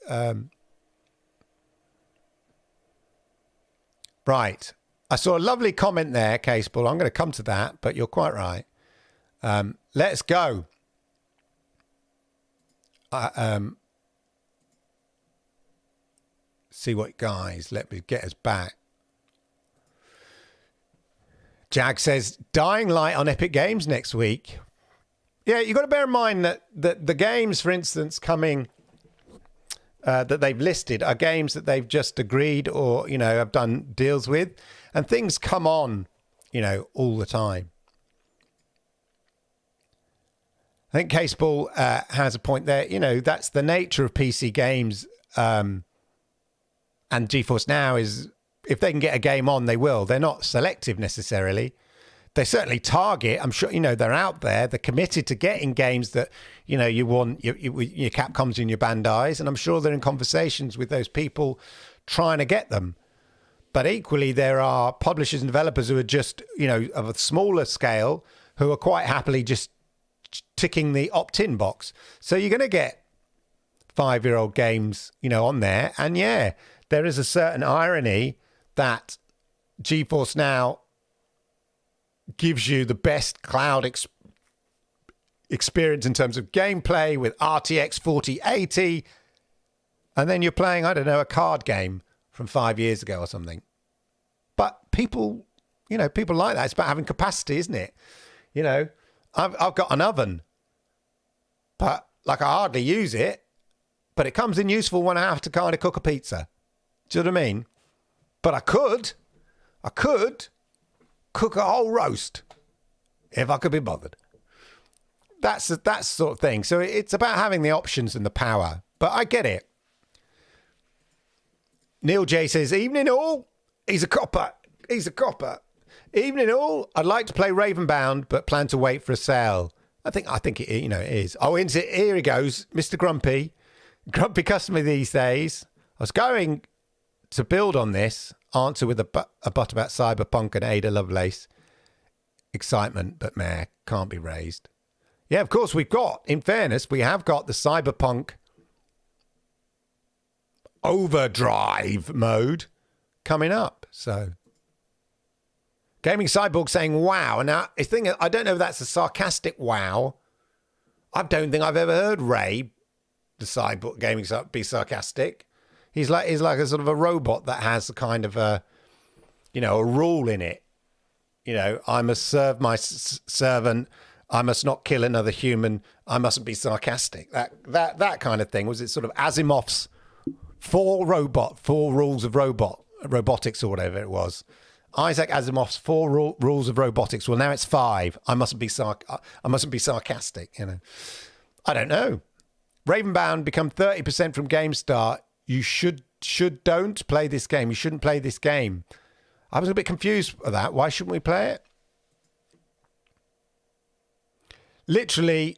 Right. I saw a lovely comment there, Caseball. I'm going to come to that, but you're quite right. Let's go. See what guys, let me get us back. Jag says, Dying Light on Epic Games next week. Yeah, you've got to bear in mind that the games, for instance, coming... that they've listed are games that they've just agreed or, you know, have done deals with. And things come on, you know, all the time. I think Caseball has a point there. You know, that's the nature of PC games. And GeForce Now is, if they can get a game on, they will. They're not selective necessarily. They certainly target. I'm sure, they're out there. They're committed to getting games that, you want, your Capcoms and your Bandais. And I'm sure they're in conversations with those people trying to get them. But equally, there are publishers and developers who are just, of a smaller scale, who are quite happily just ticking the opt-in box. So you're going to get 5-year-old games, on there. And yeah, there is a certain irony that GeForce Now gives you the best cloud experience in terms of gameplay with RTX 4080. And then you're playing, I don't know, a card game from 5 years ago or something. But people like that. It's about having capacity, isn't it? I've got an oven, but I hardly use it. But it comes in useful when I have to kind of cook a pizza. Do you know what I mean? But I could cook a whole roast if I could be bothered. That's that sort of thing. So it's about having the options and the power. But I get it. Neil J says, evening all. He's a copper. Evening all. I'd like to play Ravenbound, but plan to wait for a sale. I think it, it is. Oh, here he goes, Mr. Grumpy customer these days. I was going to build on this answer with a but about Cyberpunk and Ada Lovelace. Excitement, but meh, can't be raised. Yeah, of course in fairness, we have got the Cyberpunk overdrive mode coming up. So, Gaming Cyborg saying wow. Now, I don't know if that's a sarcastic wow. I don't think I've ever heard Ray, the Cyborg Gaming Cyborg, be sarcastic. He's like a sort of a robot that has a kind of a rule in it. I must serve my servant. I must not kill another human. I mustn't be sarcastic. That kind of thing. Was it sort of Asimov's four rules of robotics or whatever it was? Isaac Asimov's four rules of robotics. Well, now it's 5. I mustn't be sarcastic. I don't know. Ravenbound become 30% from GameStar. You don't play this game. You shouldn't play this game. I was a bit confused with that. Why shouldn't we play it? Literally,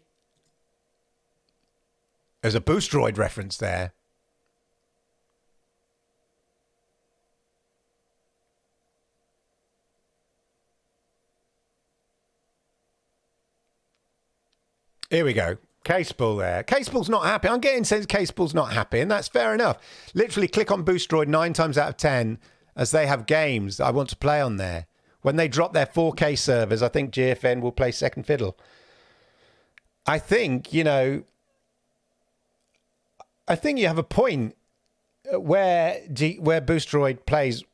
there's a Boostroid reference there. Here we go. Casebull there. Casebull's not happy. I'm getting sense Casebull's not happy, and that's fair enough. Literally click on Boostroid 9 times out of 10 as they have games that I want to play on there. When they drop their 4K servers, I think GFN will play second fiddle. I think you have a point where Boostroid plays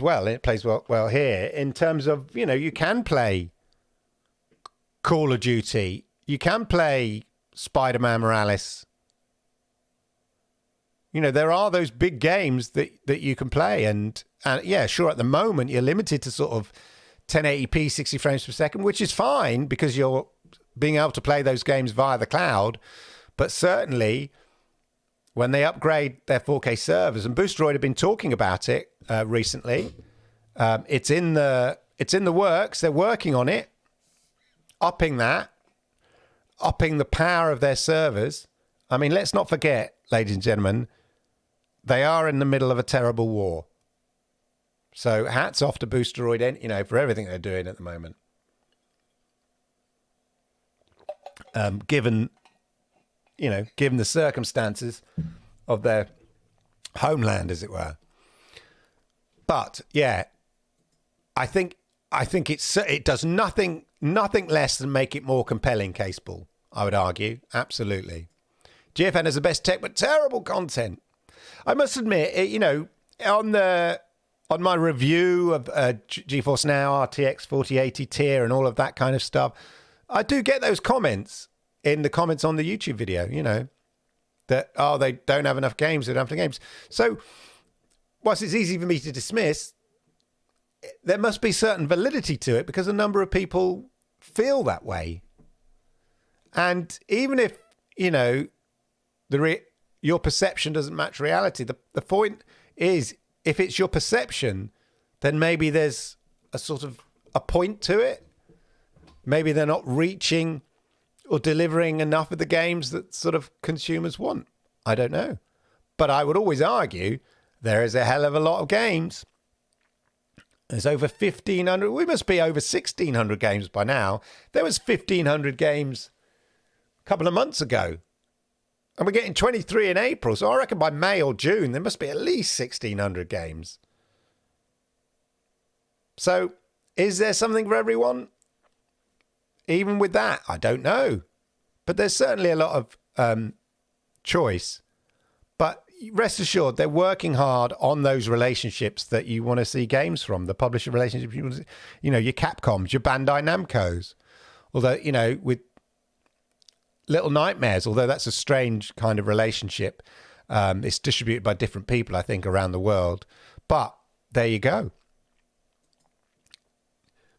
well. It plays well here in terms of, you can play Call of Duty. You can play Spider-Man Morales. There are those big games that you can play. And yeah, sure, at the moment, you're limited to sort of 1080p, 60 frames per second, which is fine because you're being able to play those games via the cloud. But certainly, when they upgrade their 4K servers, and Boostroid have been talking about it recently, it's in the works. They're working on it, upping the power of their servers. I mean, let's not forget, ladies and gentlemen, they are in the middle of a terrible war. So hats off to Boostroid, for everything they're doing at the moment. Given the circumstances of their homeland, as it were. But yeah, I think it does nothing less than make it more compelling. Casebull, I would argue, absolutely. GFN has the best tech, but terrible content. I must admit, on my review of GeForce Now, RTX 4080 tier, and all of that kind of stuff, I do get those comments in the comments on the YouTube video. That they don't have enough games, they don't have enough games. So, whilst it's easy for me to dismiss, there must be certain validity to it because a number of people feel that way. And even if, your perception doesn't match reality, the point is if it's your perception, then maybe there's a sort of a point to it. Maybe they're not reaching or delivering enough of the games that sort of consumers want. I don't know. But I would always argue there is a hell of a lot of games. There's over 1,500. We must be over 1,600 games by now. There was 1,500 games a couple of months ago. And we're getting 23 in April. So I reckon by May or June, there must be at least 1,600 games. So is there something for everyone? Even with that, I don't know. But there's certainly a lot of choice. But rest assured, they're working hard on those relationships that you want to see games from. The publisher relationships, you know, your Capcoms, your Bandai Namcos. Although, you know, with Little Nightmares, although that's a strange kind of relationship. It's distributed by different people, I think, around the world. But there you go.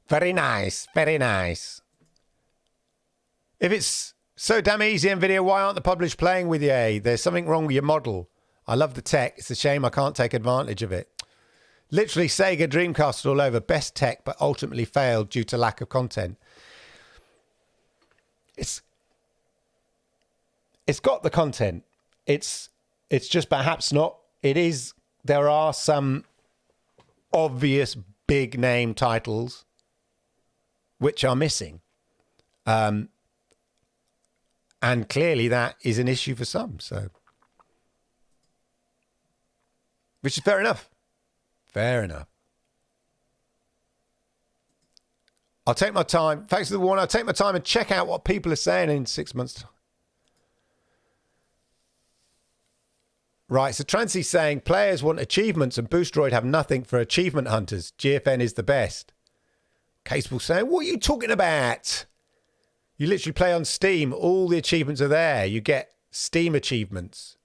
Very nice. Very nice. If it's so damn easy, NVIDIA, why aren't the publishers playing with you? There's something wrong with your model. I love the tech. It's a shame I can't take advantage of it. Literally Sega Dreamcast all over. Best tech, but ultimately failed due to lack of content. It's got the content. It's just perhaps not. It is. There are some obvious big name titles which are missing. And clearly that is an issue for some. So, which is fair enough. Fair enough. I'll take my time. Thanks for the warning. I'll take my time and check out what people are saying in 6 months' time. Right, so Trancy's saying players want achievements and Boostroid have nothing for achievement hunters. GFN is the best. Caseball saying, what are you talking about? You literally play on Steam. All the achievements are there. You get Steam achievements.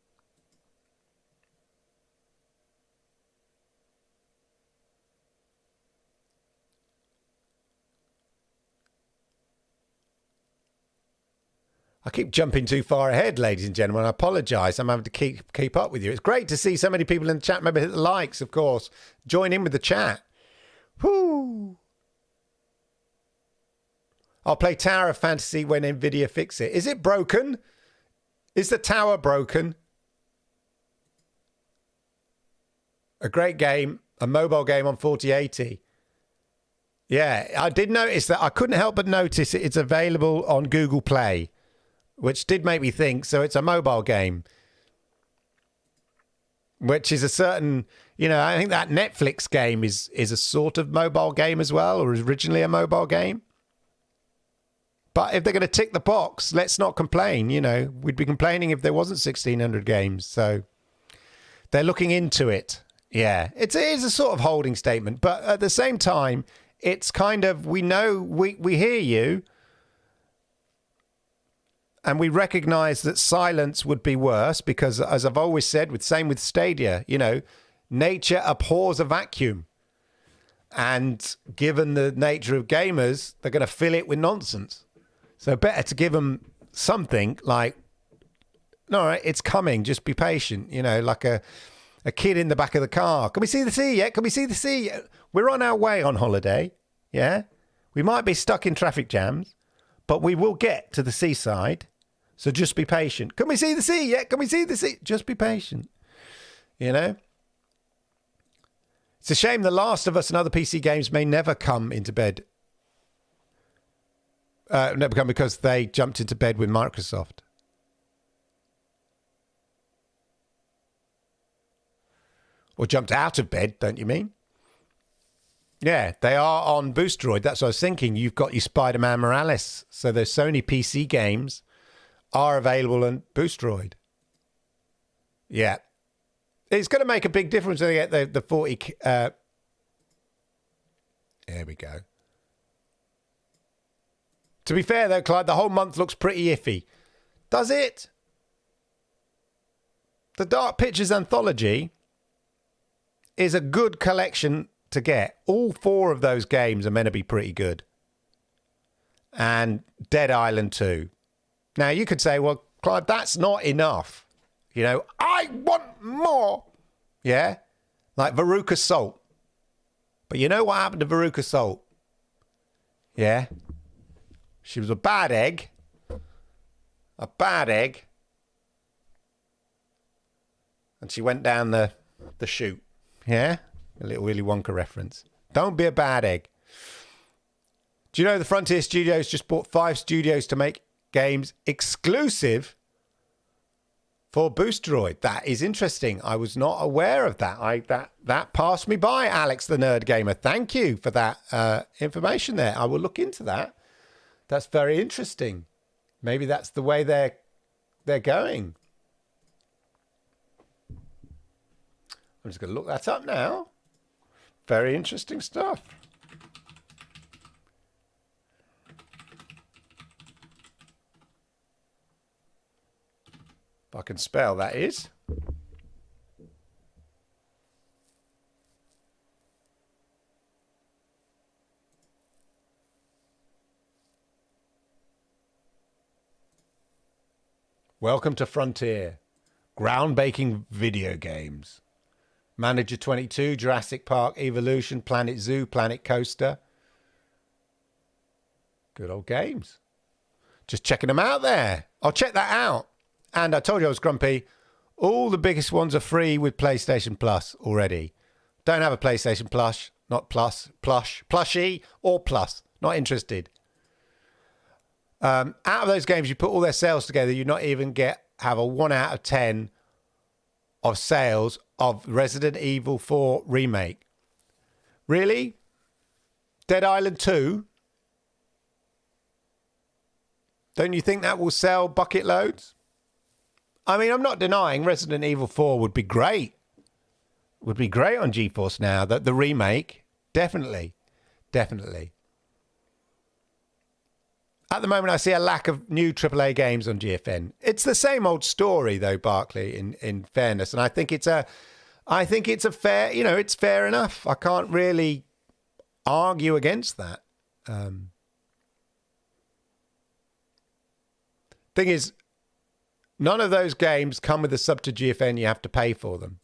I keep jumping too far ahead, ladies and gentlemen. I apologise. I'm having to keep up with you. It's great to see so many people in the chat. Remember, hit the likes, of course. Join in with the chat. Whoo! I'll play Tower of Fantasy when NVIDIA fix it. Is it broken? Is the tower broken? A great game. A mobile game on 4080. Yeah, I did notice that. I couldn't help but notice it's available on Google Play, which did make me think, so it's a mobile game. Which is a certain, you know, I think that Netflix game is a sort of mobile game as well, or originally a mobile game. But if they're going to tick the box, let's not complain. You know, we'd be complaining if there wasn't 1,600 games. So they're looking into it. Yeah, it is a sort of holding statement. But at the same time, it's kind of, we know, we hear you. And we recognize that silence would be worse because, as I've always said, same with Stadia, you know, nature abhors a vacuum. And given the nature of gamers, they're going to fill it with nonsense. So better to give them something like, all right, it's coming, just be patient, you know, like a kid in the back of the car. Can we see the sea yet? Can we see the sea yet? We're on our way on holiday, yeah? We might be stuck in traffic jams, but we will get to the seaside. So just be patient. Can we see the sea yet? Can we see the sea? Just be patient, you know? It's a shame The Last of Us and other PC games may never come into bed. Never come because they jumped into bed with Microsoft. Or jumped out of bed, don't you mean? Yeah, they are on Boostroid. That's what I was thinking. You've got your Spider-Man Morales. So those Sony PC games are available on Boostroid. Yeah. It's going to make a big difference when they get the 40... there we go. To be fair, though, Clyde, the whole month looks pretty iffy. Does it? The Dark Pictures Anthology is a good collection to get. All 4 of those games are meant to be pretty good. And Dead Island 2. Now, you could say, well, Clyde, that's not enough. You know, I want more. Yeah? Like Veruca Salt. But you know what happened to Veruca Salt? Yeah? She was a bad egg. A bad egg. And she went down the chute. Yeah? A little Willy Wonka reference. Don't be a bad egg. Do you know the Frontier Studios just bought 5 studios to make games exclusive for Boosteroid? That is interesting. I was not aware of that. That passed me by, Alex the Nerd Gamer. Thank you for that information there. I will look into that. That's very interesting. Maybe that's the way they're going. I'm just going to look that up now. Very interesting stuff. If I can spell, that is. Welcome to Frontier. Groundbreaking video games. Manager 22, Jurassic Park Evolution, Planet Zoo, Planet Coaster. Good old games. Just checking them out there. I'll check that out. And I told you I was grumpy. All the biggest ones are free with PlayStation Plus already. Don't have a PlayStation Plus. Not Plus. Plushie or Plus. Not interested. Out of those games, you put all their sales together, you not even have a 1 out of 10 of sales of Resident Evil 4 Remake. Really? Dead Island 2? Don't you think that will sell bucket loads? I mean, I'm not denying Resident Evil 4 would be great. Would be great on GeForce now. The remake, definitely. Definitely. At the moment, I see a lack of new AAA games on GFN. It's the same old story, though, Barclay, in fairness. And I think it's a fair, it's fair enough. I can't really argue against that. Thing is, none of those games come with a sub to GFN. You have to pay for them.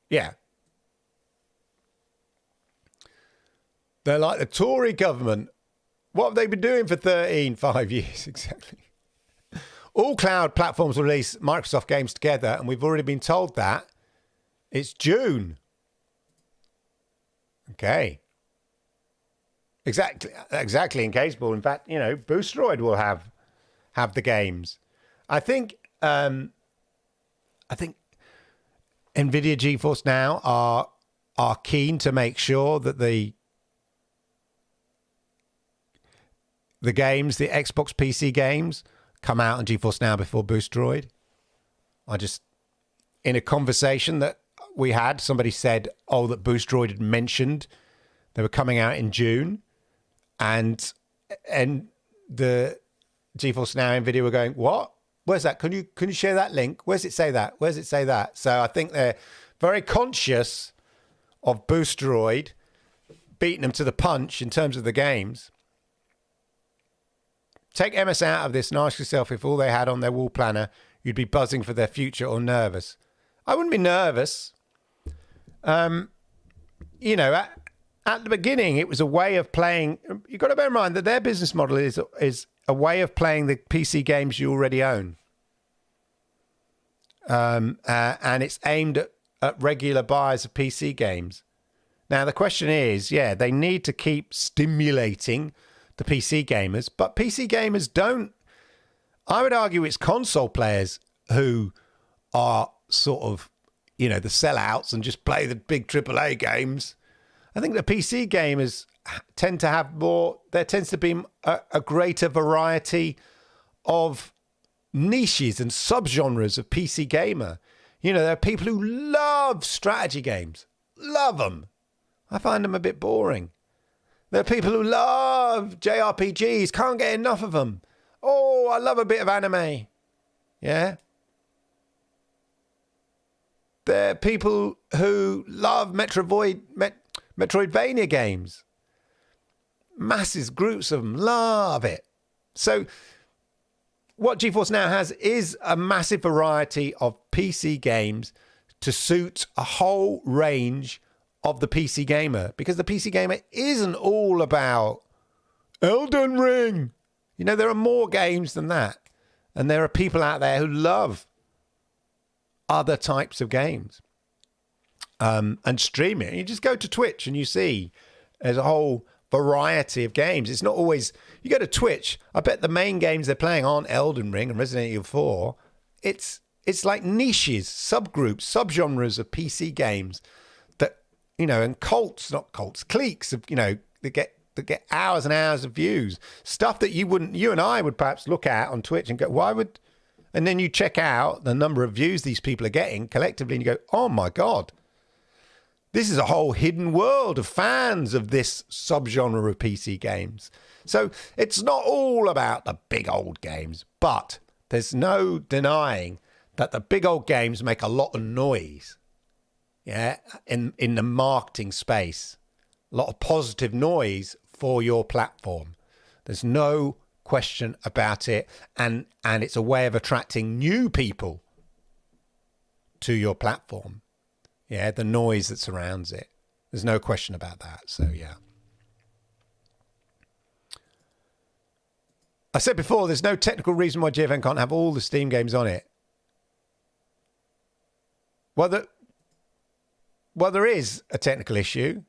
Yeah. They're like the Tory government. What have they been doing for 5 years exactly? All cloud platforms will release Microsoft games together, and we've already been told that. It's June. Okay. Exactly in Caseball. In fact, Boosteroid will have the games. I think NVIDIA GeForce Now are keen to make sure that the games, the Xbox PC games, come out on GeForce Now before Boosteroid. In a conversation that we had, somebody said, that Boosteroid had mentioned they were coming out in June. And the GeForce Now NVIDIA were going, what? Where's that? Can you share that link? Where's it say that? Where's it say that? So I think they're very conscious of Boosteroid beating them to the punch in terms of the games. Take MS out of this and ask yourself if all they had on their wall planner, you'd be buzzing for their future or nervous. I wouldn't be nervous. At the beginning, it was a way of playing. You've got to bear in mind that their business model is a way of playing the PC games you already own. And it's aimed at regular buyers of PC games. Now, the question is, they need to keep stimulating the PC gamers, but PC gamers don't. I would argue it's console players who are sort of, the sellouts and just play the big AAA games. I think the PC gamers tend to have more, there tends to be a greater variety of niches and subgenres of PC gamer. There are people who love strategy games, love them. I find them a bit boring. There are people who love JRPGs, can't get enough of them. Oh, I love a bit of anime. Yeah. There are people who love Metroidvania games. Masses, groups of them love it. So what GeForce Now has is a massive variety of PC games to suit a whole range of the PC gamer, because the PC gamer isn't all about Elden Ring. You know, there are more games than that. And there are people out there who love other types of games and streaming. You just go to Twitch and you see there's a whole variety of games. It's not always, you go to Twitch, I bet the main games they're playing aren't Elden Ring and Resident Evil 4. It's like niches, subgroups, subgenres of PC games that, you know, and cliques of, you know, that get hours and hours of views. Stuff that you and I would perhaps look at on Twitch and go, and then you check out the number of views these people are getting collectively and you go, oh my God, this is a whole hidden world of fans of this subgenre of PC games. So it's not all about the big old games, but there's no denying that the big old games make a lot of noise. Yeah, in the marketing space, a lot of positive noise for your platform. There's no question about it, and it's a way of attracting new people to your platform. Yeah, the noise that surrounds it. There's no question about that. So yeah. I said before, there's no technical reason why GFN can't have all the Steam games on it. Well, there is a technical issue.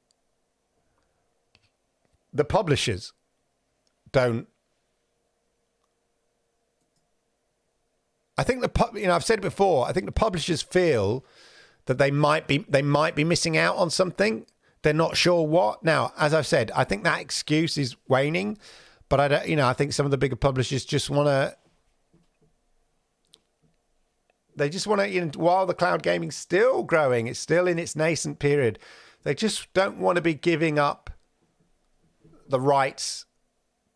The publishers don't. I think I've said it before. I think the publishers feel that they might be missing out on something. They're not sure what. Now, as I've said, I think that excuse is waning, but I think some of the bigger publishers just want to. They just want to, while the cloud gaming's still growing, it's still in its nascent period. They just don't want to be giving up the rights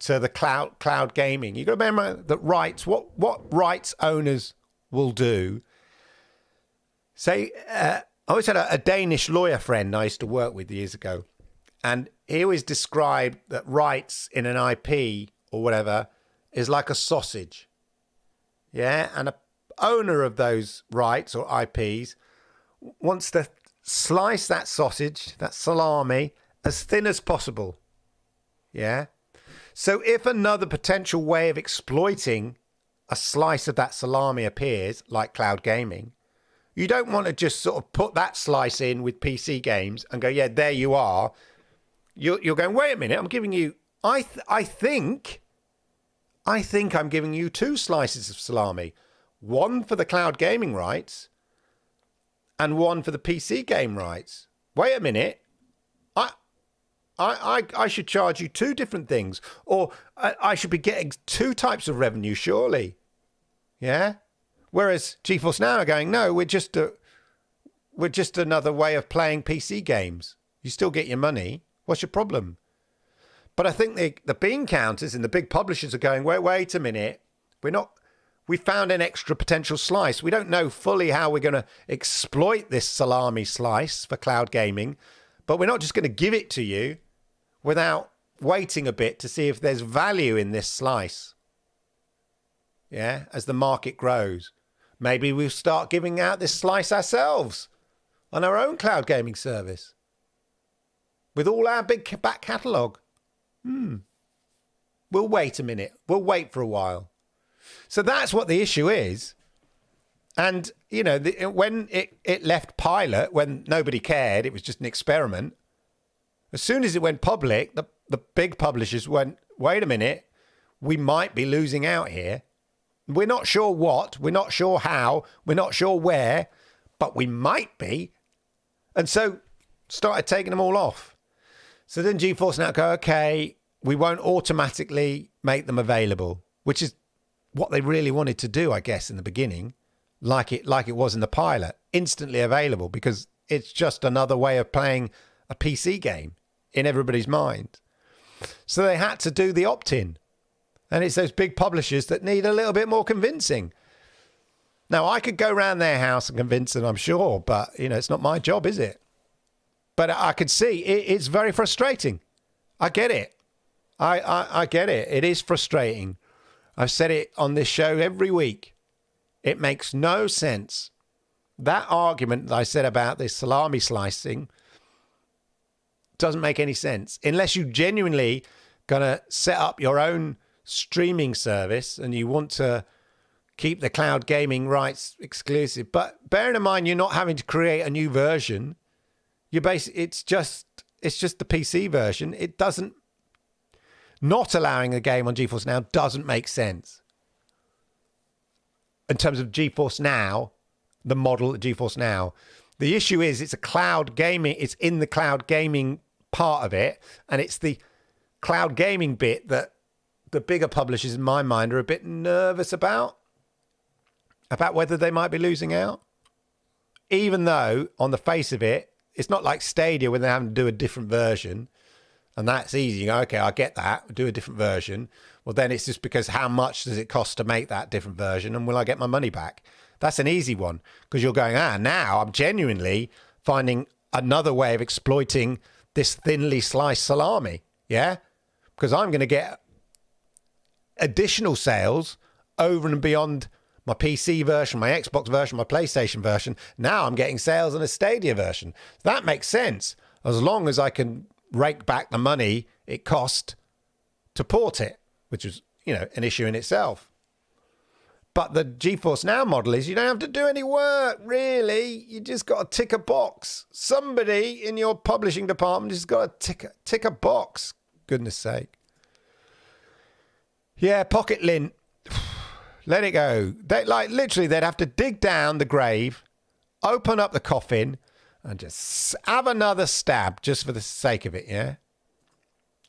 to the cloud gaming. You got to remember that rights. What rights owners will do. Say, I always had a Danish lawyer friend I used to work with years ago, and he always described that rights in an IP or whatever is like a sausage. Yeah, and a owner of those rights or IPs wants to slice that sausage, that salami, as thin as possible. Yeah. So if another potential way of exploiting a slice of that salami appears, like cloud gaming, you don't want to just sort of put that slice in with PC games and go, yeah, there you are. You're going, wait a minute, I'm giving you, I think I'm giving you two slices of salami. One for the cloud gaming rights and one for the PC game rights. Wait a minute. I should charge you two different things, or I should be getting two types of revenue, surely. Yeah? Whereas GeForce Now are going, no, we're just another way of playing PC games. You still get your money. What's your problem? But I think the bean counters and the big publishers are going, wait a minute. We found an extra potential slice. We don't know fully how we're going to exploit this salami slice for cloud gaming, but we're not just going to give it to you without waiting a bit to see if there's value in this slice. Yeah, as the market grows. Maybe we'll start giving out this slice ourselves on our own cloud gaming service with all our big back catalogue. We'll wait a minute. We'll wait for a while. So that's what the issue is. And, when it left pilot, when nobody cared, it was just an experiment. As soon as it went public, the big publishers went, wait a minute, we might be losing out here. We're not sure what, we're not sure how, we're not sure where, but we might be. And so started taking them all off. So then GeForce Now go, okay, we won't automatically make them available, which is what they really wanted to do, I guess, in the beginning, like it was in the pilot, instantly available, because it's just another way of playing a PC game in everybody's mind. So they had to do the opt-in. And it's those big publishers that need a little bit more convincing. Now, I could go around their house and convince them, I'm sure, but, it's not my job, is it? But I could see it's very frustrating. I get it. I get it. It is frustrating. I've said it on this show every week. It makes no sense. That argument that I said about this salami slicing doesn't make any sense unless you genuinely going to set up your own streaming service and you want to keep the cloud gaming rights exclusive. But bearing in mind, you're not having to create a new version. It's just the PC version. It doesn't, not allowing a game on GeForce Now doesn't make sense. In terms of GeForce Now, the model of GeForce Now, the issue is it's a cloud gaming, it's in the cloud gaming part of it, and it's the cloud gaming bit that the bigger publishers in my mind are a bit nervous about whether they might be losing out. Even though on the face of it, it's not like Stadia when they're having to do a different version, and that's easy. You go, okay, I get that, do a different version. Well, then it's just because how much does it cost to make that different version, and will I get my money back? That's an easy one, because you're going, now I'm genuinely finding another way of exploiting this thinly sliced salami, yeah? Because I'm going to get additional sales over and beyond my PC version, my Xbox version, my PlayStation version. Now I'm getting sales on a Stadia version. That makes sense, as long as I can rake back the money it cost to port it, which is, an issue in itself. But the GeForce Now model is you don't have to do any work, really. You just got to tick a box. Somebody in your publishing department has got to tick a box. Goodness sake. Yeah, Pocket Lint. Let it go. Literally, they'd have to dig down the grave, open up the coffin, and just have another stab just for the sake of it, yeah?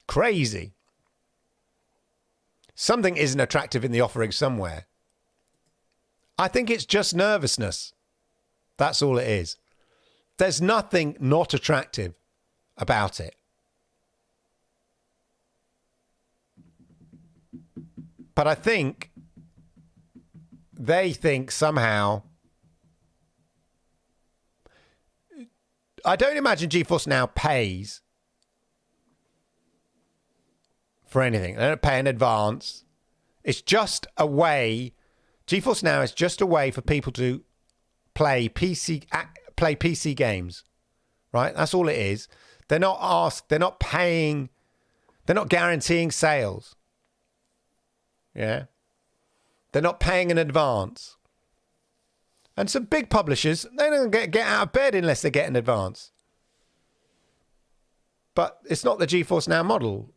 Crazy. Something isn't attractive in the offering somewhere. I think it's just nervousness. That's all it is. There's nothing not attractive about it. But I think they think somehow... I don't imagine GeForce Now pays for anything. They don't pay in advance. It's just a way... GeForce Now is just a way for people to play PC games, right? That's all it is. They're not paying, they're not guaranteeing sales. Yeah. They're not paying in advance. And some big publishers, they don't get out of bed unless they get in advance. But it's not the GeForce Now model.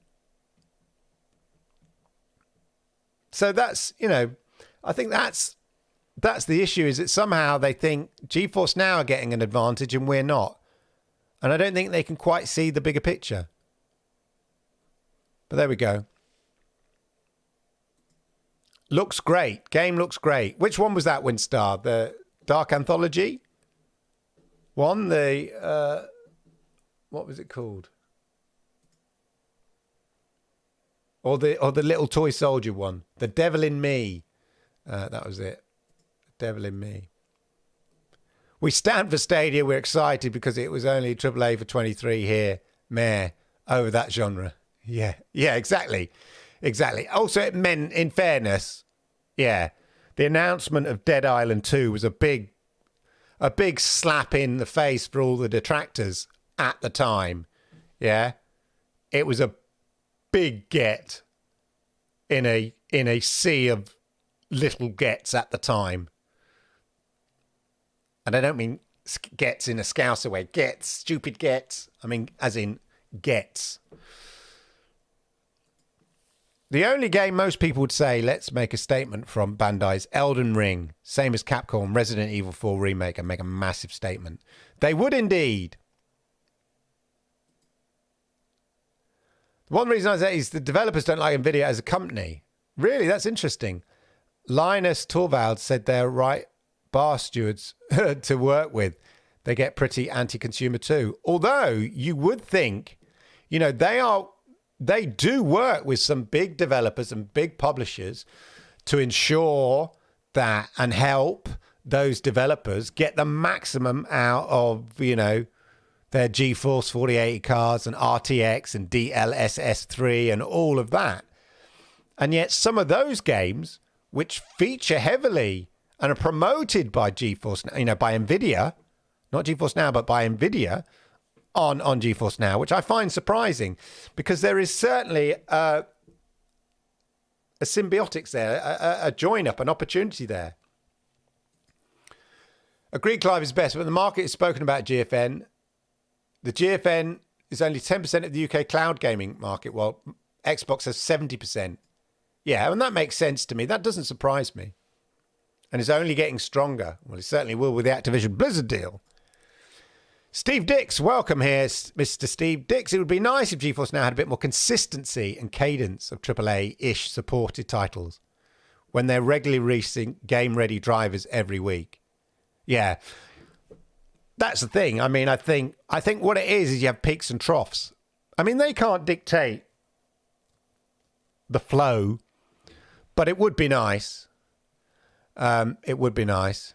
So that's, I think that's the issue, is that somehow they think GeForce Now are getting an advantage and we're not. And I don't think they can quite see the bigger picture. But there we go. Looks great. Game looks great. Which one was that, Winstar? The Dark Anthology one? The, what was it called? Or the Little Toy Soldier one? The Devil in Me. That was it. Devil in Me. We stand for Stadia. We're excited because it was only AAA for 23 here. Meh. Over that genre. Yeah, exactly. Also, it meant, in fairness, the announcement of Dead Island 2 was a big slap in the face for all the detractors at the time. Yeah. It was a big get in a sea of little gets at the time. And I don't mean gets in a Scouser way. Gets, stupid gets. I mean, as in gets. The only game most people would say, let's make a statement from Bandai's Elden Ring, same as Capcom, Resident Evil 4 Remake, and make a massive statement. They would indeed. One reason I say is the developers don't like Nvidia as a company. Really, that's interesting. Linus Torvald said they're right bar stewards to work with. They get pretty anti-consumer too. Although you would think, they do work with some big developers and big publishers to ensure that and help those developers get the maximum out of, their GeForce 4080 cards and RTX and DLSS 3 and all of that. And yet some of those games, which feature heavily and are promoted by GeForce, by NVIDIA, not GeForce Now, but by NVIDIA on GeForce Now, which I find surprising because there is certainly a symbiotics there, a join up, an opportunity there. Agreed, Clive is best, but the market has spoken about GFN. The GFN is only 10% of the UK cloud gaming market, while Xbox has 70%. Yeah, and that makes sense to me. That doesn't surprise me. And it's only getting stronger. Well, it certainly will with the Activision Blizzard deal. Steve Dix, welcome here, Mr. Steve Dix. It would be nice if GeForce Now had a bit more consistency and cadence of AAA-ish supported titles when they're regularly releasing game-ready drivers every week. Yeah, that's the thing. I mean, I think what it is you have peaks and troughs. I mean, they can't dictate the flow, but it would be nice. It would be nice.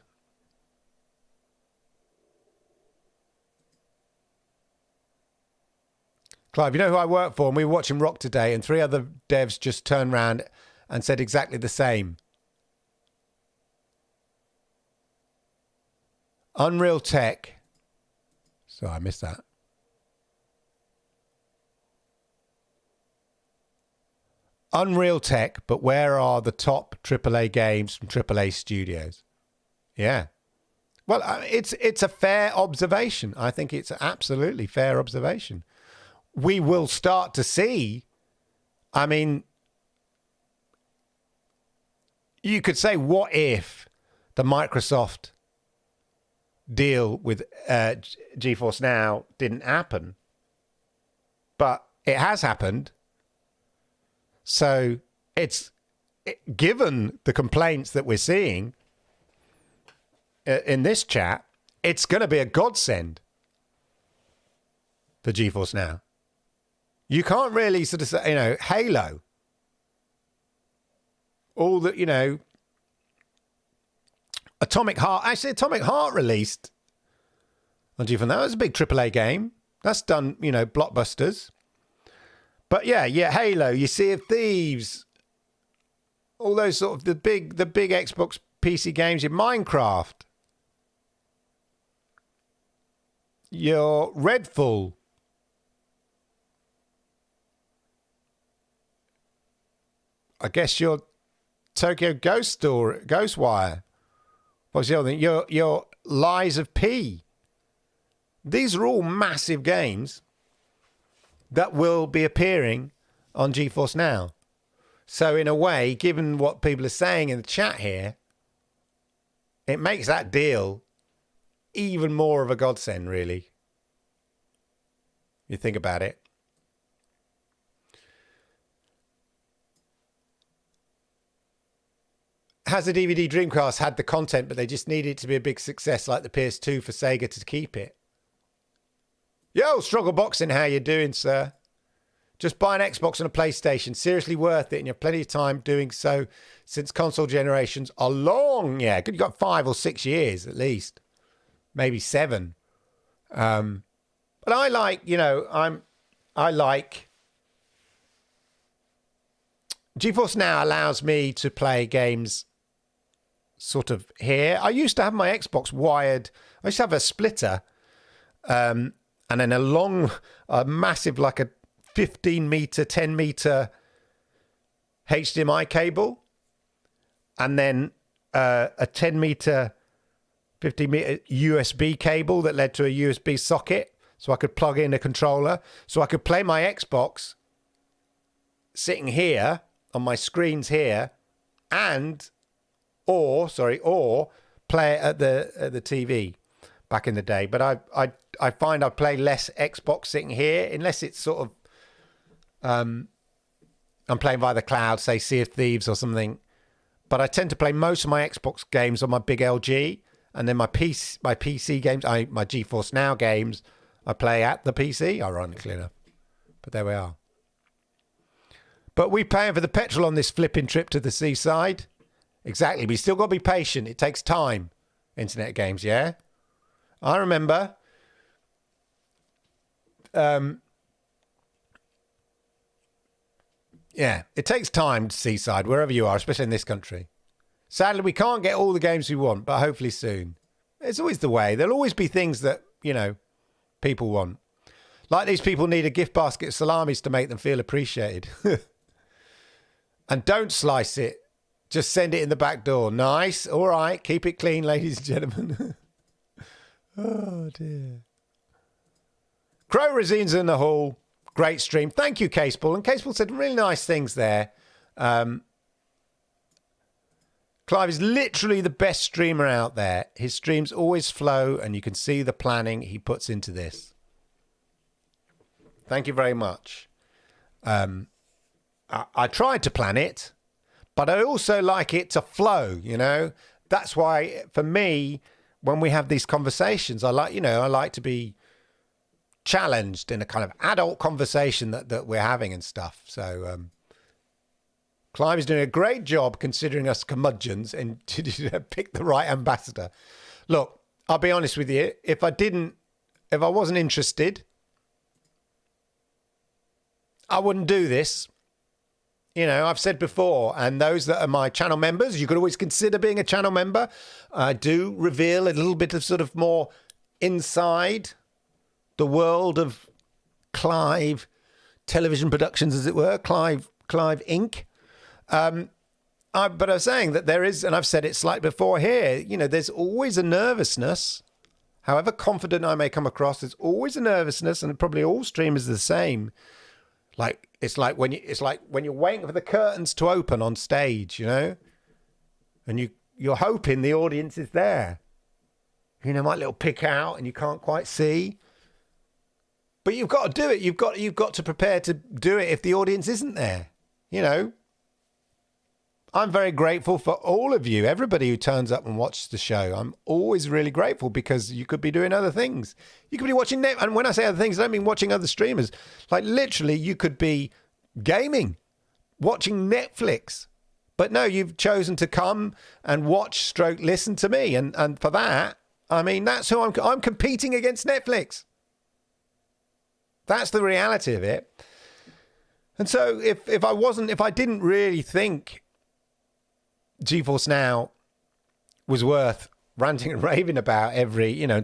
Clive, you know who I work for? And we were watching Rock today, and 3 other devs just turned around and said exactly the same. Unreal Tech. So I missed that. Unreal Tech, but where are the top AAA games from AAA studios? Yeah. Well, it's a fair observation. I think it's an absolutely fair observation. We will start to see, I mean, you could say, what if the Microsoft deal with GeForce Now didn't happen? But it has happened. So given the complaints that we're seeing in this chat, it's going to be a godsend for GeForce Now. You can't really sort of say, Halo, all that, Atomic Heart. Actually, Atomic Heart released on GeForce Now. That was a big AAA game. That's done, blockbusters. But yeah, Halo, you Sea of Thieves, all those sort of the big Xbox PC games, your Minecraft, your Redfall, I guess your Tokyo Ghostwire. What's the other thing? Your Lies of P. These are all massive games that will be appearing on GeForce Now. So in a way, given what people are saying in the chat here, it makes that deal even more of a godsend, really. You think about it. Has the DVD Dreamcast had the content, but they just needed it to be a big success like the PS2 for Sega to keep it? Yo, Struggle Boxing, how you doing, sir? Just buy an Xbox and a PlayStation. Seriously worth it, and you have plenty of time doing so since console generations are long. Yeah, you've got 5 or 6 years at least. Maybe 7. But I like, I like... GeForce Now allows me to play games sort of here. I used to have my Xbox wired. I used to have a splitter and then a massive, like a 15 meter, 10 meter HDMI cable, and then a 10 meter, 50 meter USB cable that led to a USB socket, so I could plug in a controller, so I could play my Xbox sitting here on my screens here, or play it at the TV back in the day. But I find I play less Xbox sitting here, unless it's sort of I'm playing via the cloud, say Sea of Thieves or something. But I tend to play most of my Xbox games on my big LG, and then my PC games, my GeForce Now games, I play at the PC, ironically enough. But there we are. But we're paying for the petrol on this flipping trip to the seaside. Exactly. We still got to be patient. It takes time. Internet games, yeah? I remember Yeah, it takes time to Seaside, wherever you are, especially in this country. Sadly, we can't get all the games we want, but hopefully soon. It's always the way. There'll always be things that, you know, people want. Like these people need a gift basket of salamis to make them feel appreciated. And don't slice it. Just send it in the back door. Nice. All right. Keep it clean, ladies and gentlemen. Oh, dear. Crow Resine's in the hall. Great stream. Thank you, Caseball. And Caseball said really nice things there. Clive is literally the best streamer out there. His streams always flow and you can see the planning he puts into this. Thank you very much. I tried to plan it, but I also like it to flow, you know. That's why, for me, when we have these conversations, I like to be challenged in a kind of adult conversation that we're having and stuff. So Clive is doing a great job considering us curmudgeons and to pick the right ambassador. Look, I'll be honest with you. If I wasn't interested, I wouldn't do this. You know, I've said before, and those that are my channel members, you could always consider being a channel member. I do reveal a little bit of sort of more inside the world of Clive Television Productions, as it were, Clive Inc. But I was saying that there is, and I've said it slightly before here, you know, there's always a nervousness. However confident I may come across, there's always a nervousness, and probably all streamers are the same. It's like when you're waiting for the curtains to open on stage, you know, and you're hoping the audience is there. You know, might little pick out and you can't quite see. But you've got to do it. You've got to prepare to do it if the audience isn't there. You know, I'm very grateful for all of you, everybody who turns up and watches the show. I'm always really grateful because you could be doing other things. You could be watching and when I say other things, I don't mean watching other streamers. Like literally, you could be gaming, watching Netflix. But no, you've chosen to come and watch / listen to me. And for that, I mean, that's who I'm competing against Netflix. That's the reality of it. And so if I didn't really think GeForce Now was worth ranting and raving about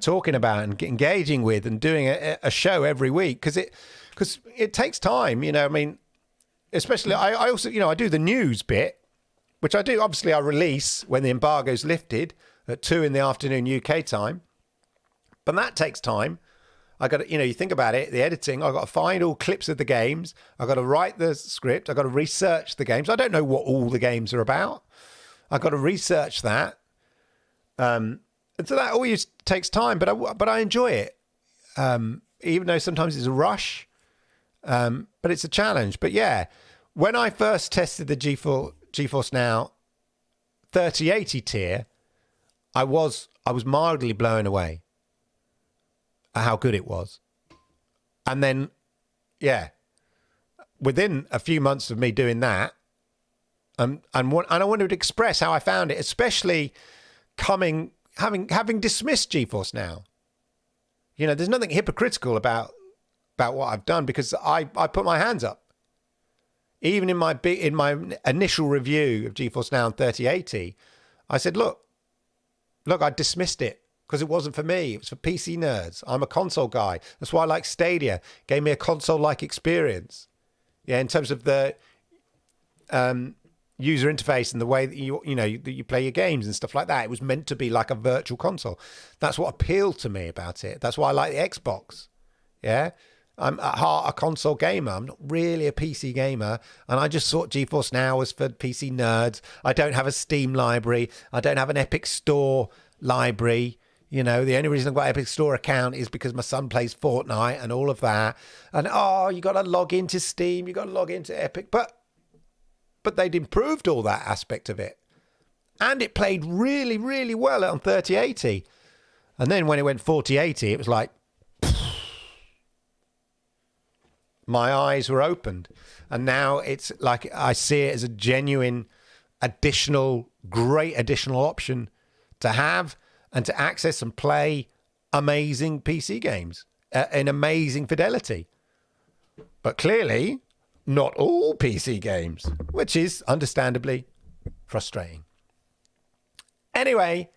talking about and engaging with and doing a show every week, because it takes time, you know. I mean, especially I also, you know, I do the news bit, which I do. Obviously, I release when the embargo's lifted at 2 PM UK time, but that takes time. I got to, you know, you think about it, the editing, I've got to find all clips of the games. I've got to write the script. I've got to research the games. I don't know what all the games are about. I've got to research that. And so that always takes time, but I enjoy it. Even though sometimes it's a rush, but it's a challenge. But yeah, when I first tested the GeForce Now 3080 tier, I was mildly blown away at how good it was. And then, yeah, within a few months of me doing that, and I wanted to express how I found it, especially having dismissed GeForce Now. You know, there's nothing hypocritical about what I've done, because I put my hands up. Even in my initial review of GeForce Now and 3080, I said, look, I dismissed it because it wasn't for me. It was for PC nerds. I'm a console guy. That's why I like Stadia. Gave me a console-like experience. Yeah, in terms of the user interface and the way that you play your games and stuff like that. It was meant to be like a virtual console. That's what appealed to me about it. That's why I like the Xbox. Yeah. I'm at heart a console gamer. I'm not really a PC gamer. And I just thought GeForce Now was for PC nerds. I don't have a Steam library. I don't have an Epic Store library. You know, the only reason I've got an Epic Store account is because my son plays Fortnite and all of that. And, you got to log into Steam. You got to log into Epic. But they'd improved all that aspect of it. And it played really, really well on 3080. And then when it went 4080, it was like, my eyes were opened. And now it's like I see it as a genuine great additional option to have and to access and play amazing PC games in amazing fidelity. But clearly, not all PC games, which is understandably frustrating. Anyway,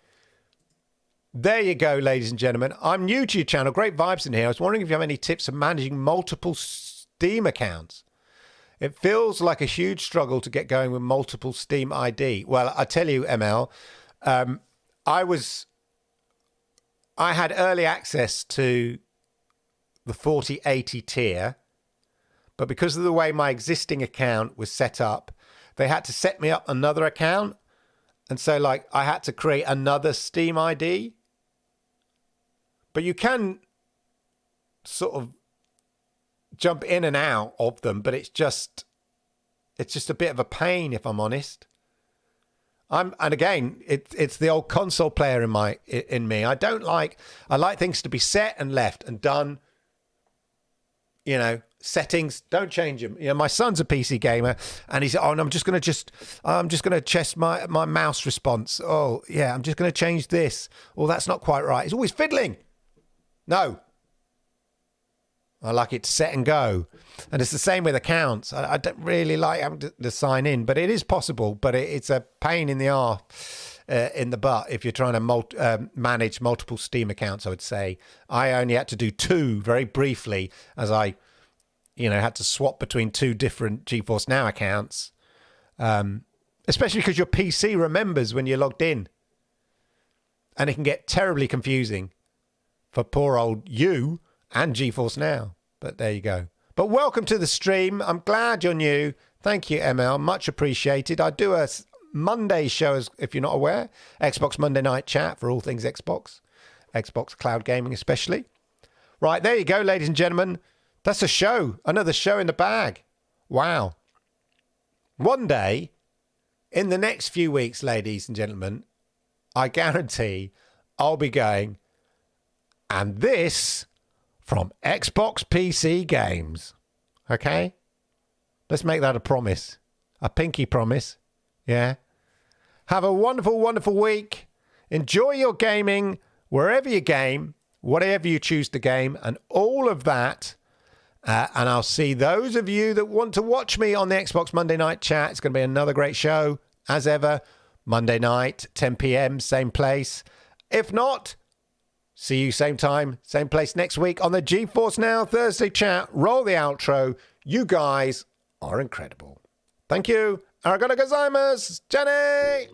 there you go, ladies and gentlemen. I'm new to your channel. Great vibes in here. I was wondering if you have any tips for managing multiple Steam accounts. It feels like a huge struggle to get going with multiple Steam ID. Well, I tell you, ML, I had early access to the 4080 tier, but because of the way my existing account was set up, they had to set me up another account. And so, like, I had to create another Steam ID. But you can sort of jump in and out of them, but it's just a bit of a pain, if I'm honest. And again, it's the old console player in me. I like things to be set and left and done. You know, settings, don't change them. You know, my son's a PC gamer, and he said, "Oh, and I'm just gonna test my mouse response. Oh, yeah, I'm just gonna change this. Oh, that's not quite right." He's always fiddling. No, I like it set and go, and it's the same with accounts. I don't really like having to sign in, but it is possible. But it's a pain in the arse. In the butt if you're trying to manage multiple Steam accounts. I would say I only had to do 2 very briefly, as I had to swap between 2 different GeForce Now accounts, especially because your PC remembers when you're logged in, and it can get terribly confusing for poor old you and GeForce Now. But there you go. But welcome to the stream. I'm glad you're new. Thank you, ML, much appreciated. I do a Monday show, if you're not aware, Xbox Monday Night Chat for all things Xbox cloud gaming especially. Right, there you go, ladies and gentlemen. That's a show, another show in the bag. Wow. One day, in the next few weeks, ladies and gentlemen, I guarantee I'll be going, and this from Xbox PC Games. Okay? Let's make that a promise. A pinky promise. Yeah? Have a wonderful, wonderful week. Enjoy your gaming wherever you game, whatever you choose to game, and all of that. And I'll see those of you that want to watch me on the Xbox Monday Night Chat. It's going to be another great show, as ever. Monday night, 10 p.m., same place. If not, see you same time, same place next week on the GeForce Now Thursday Chat. Roll the outro. You guys are incredible. Thank you. Arigato gozaimasu, Jenny!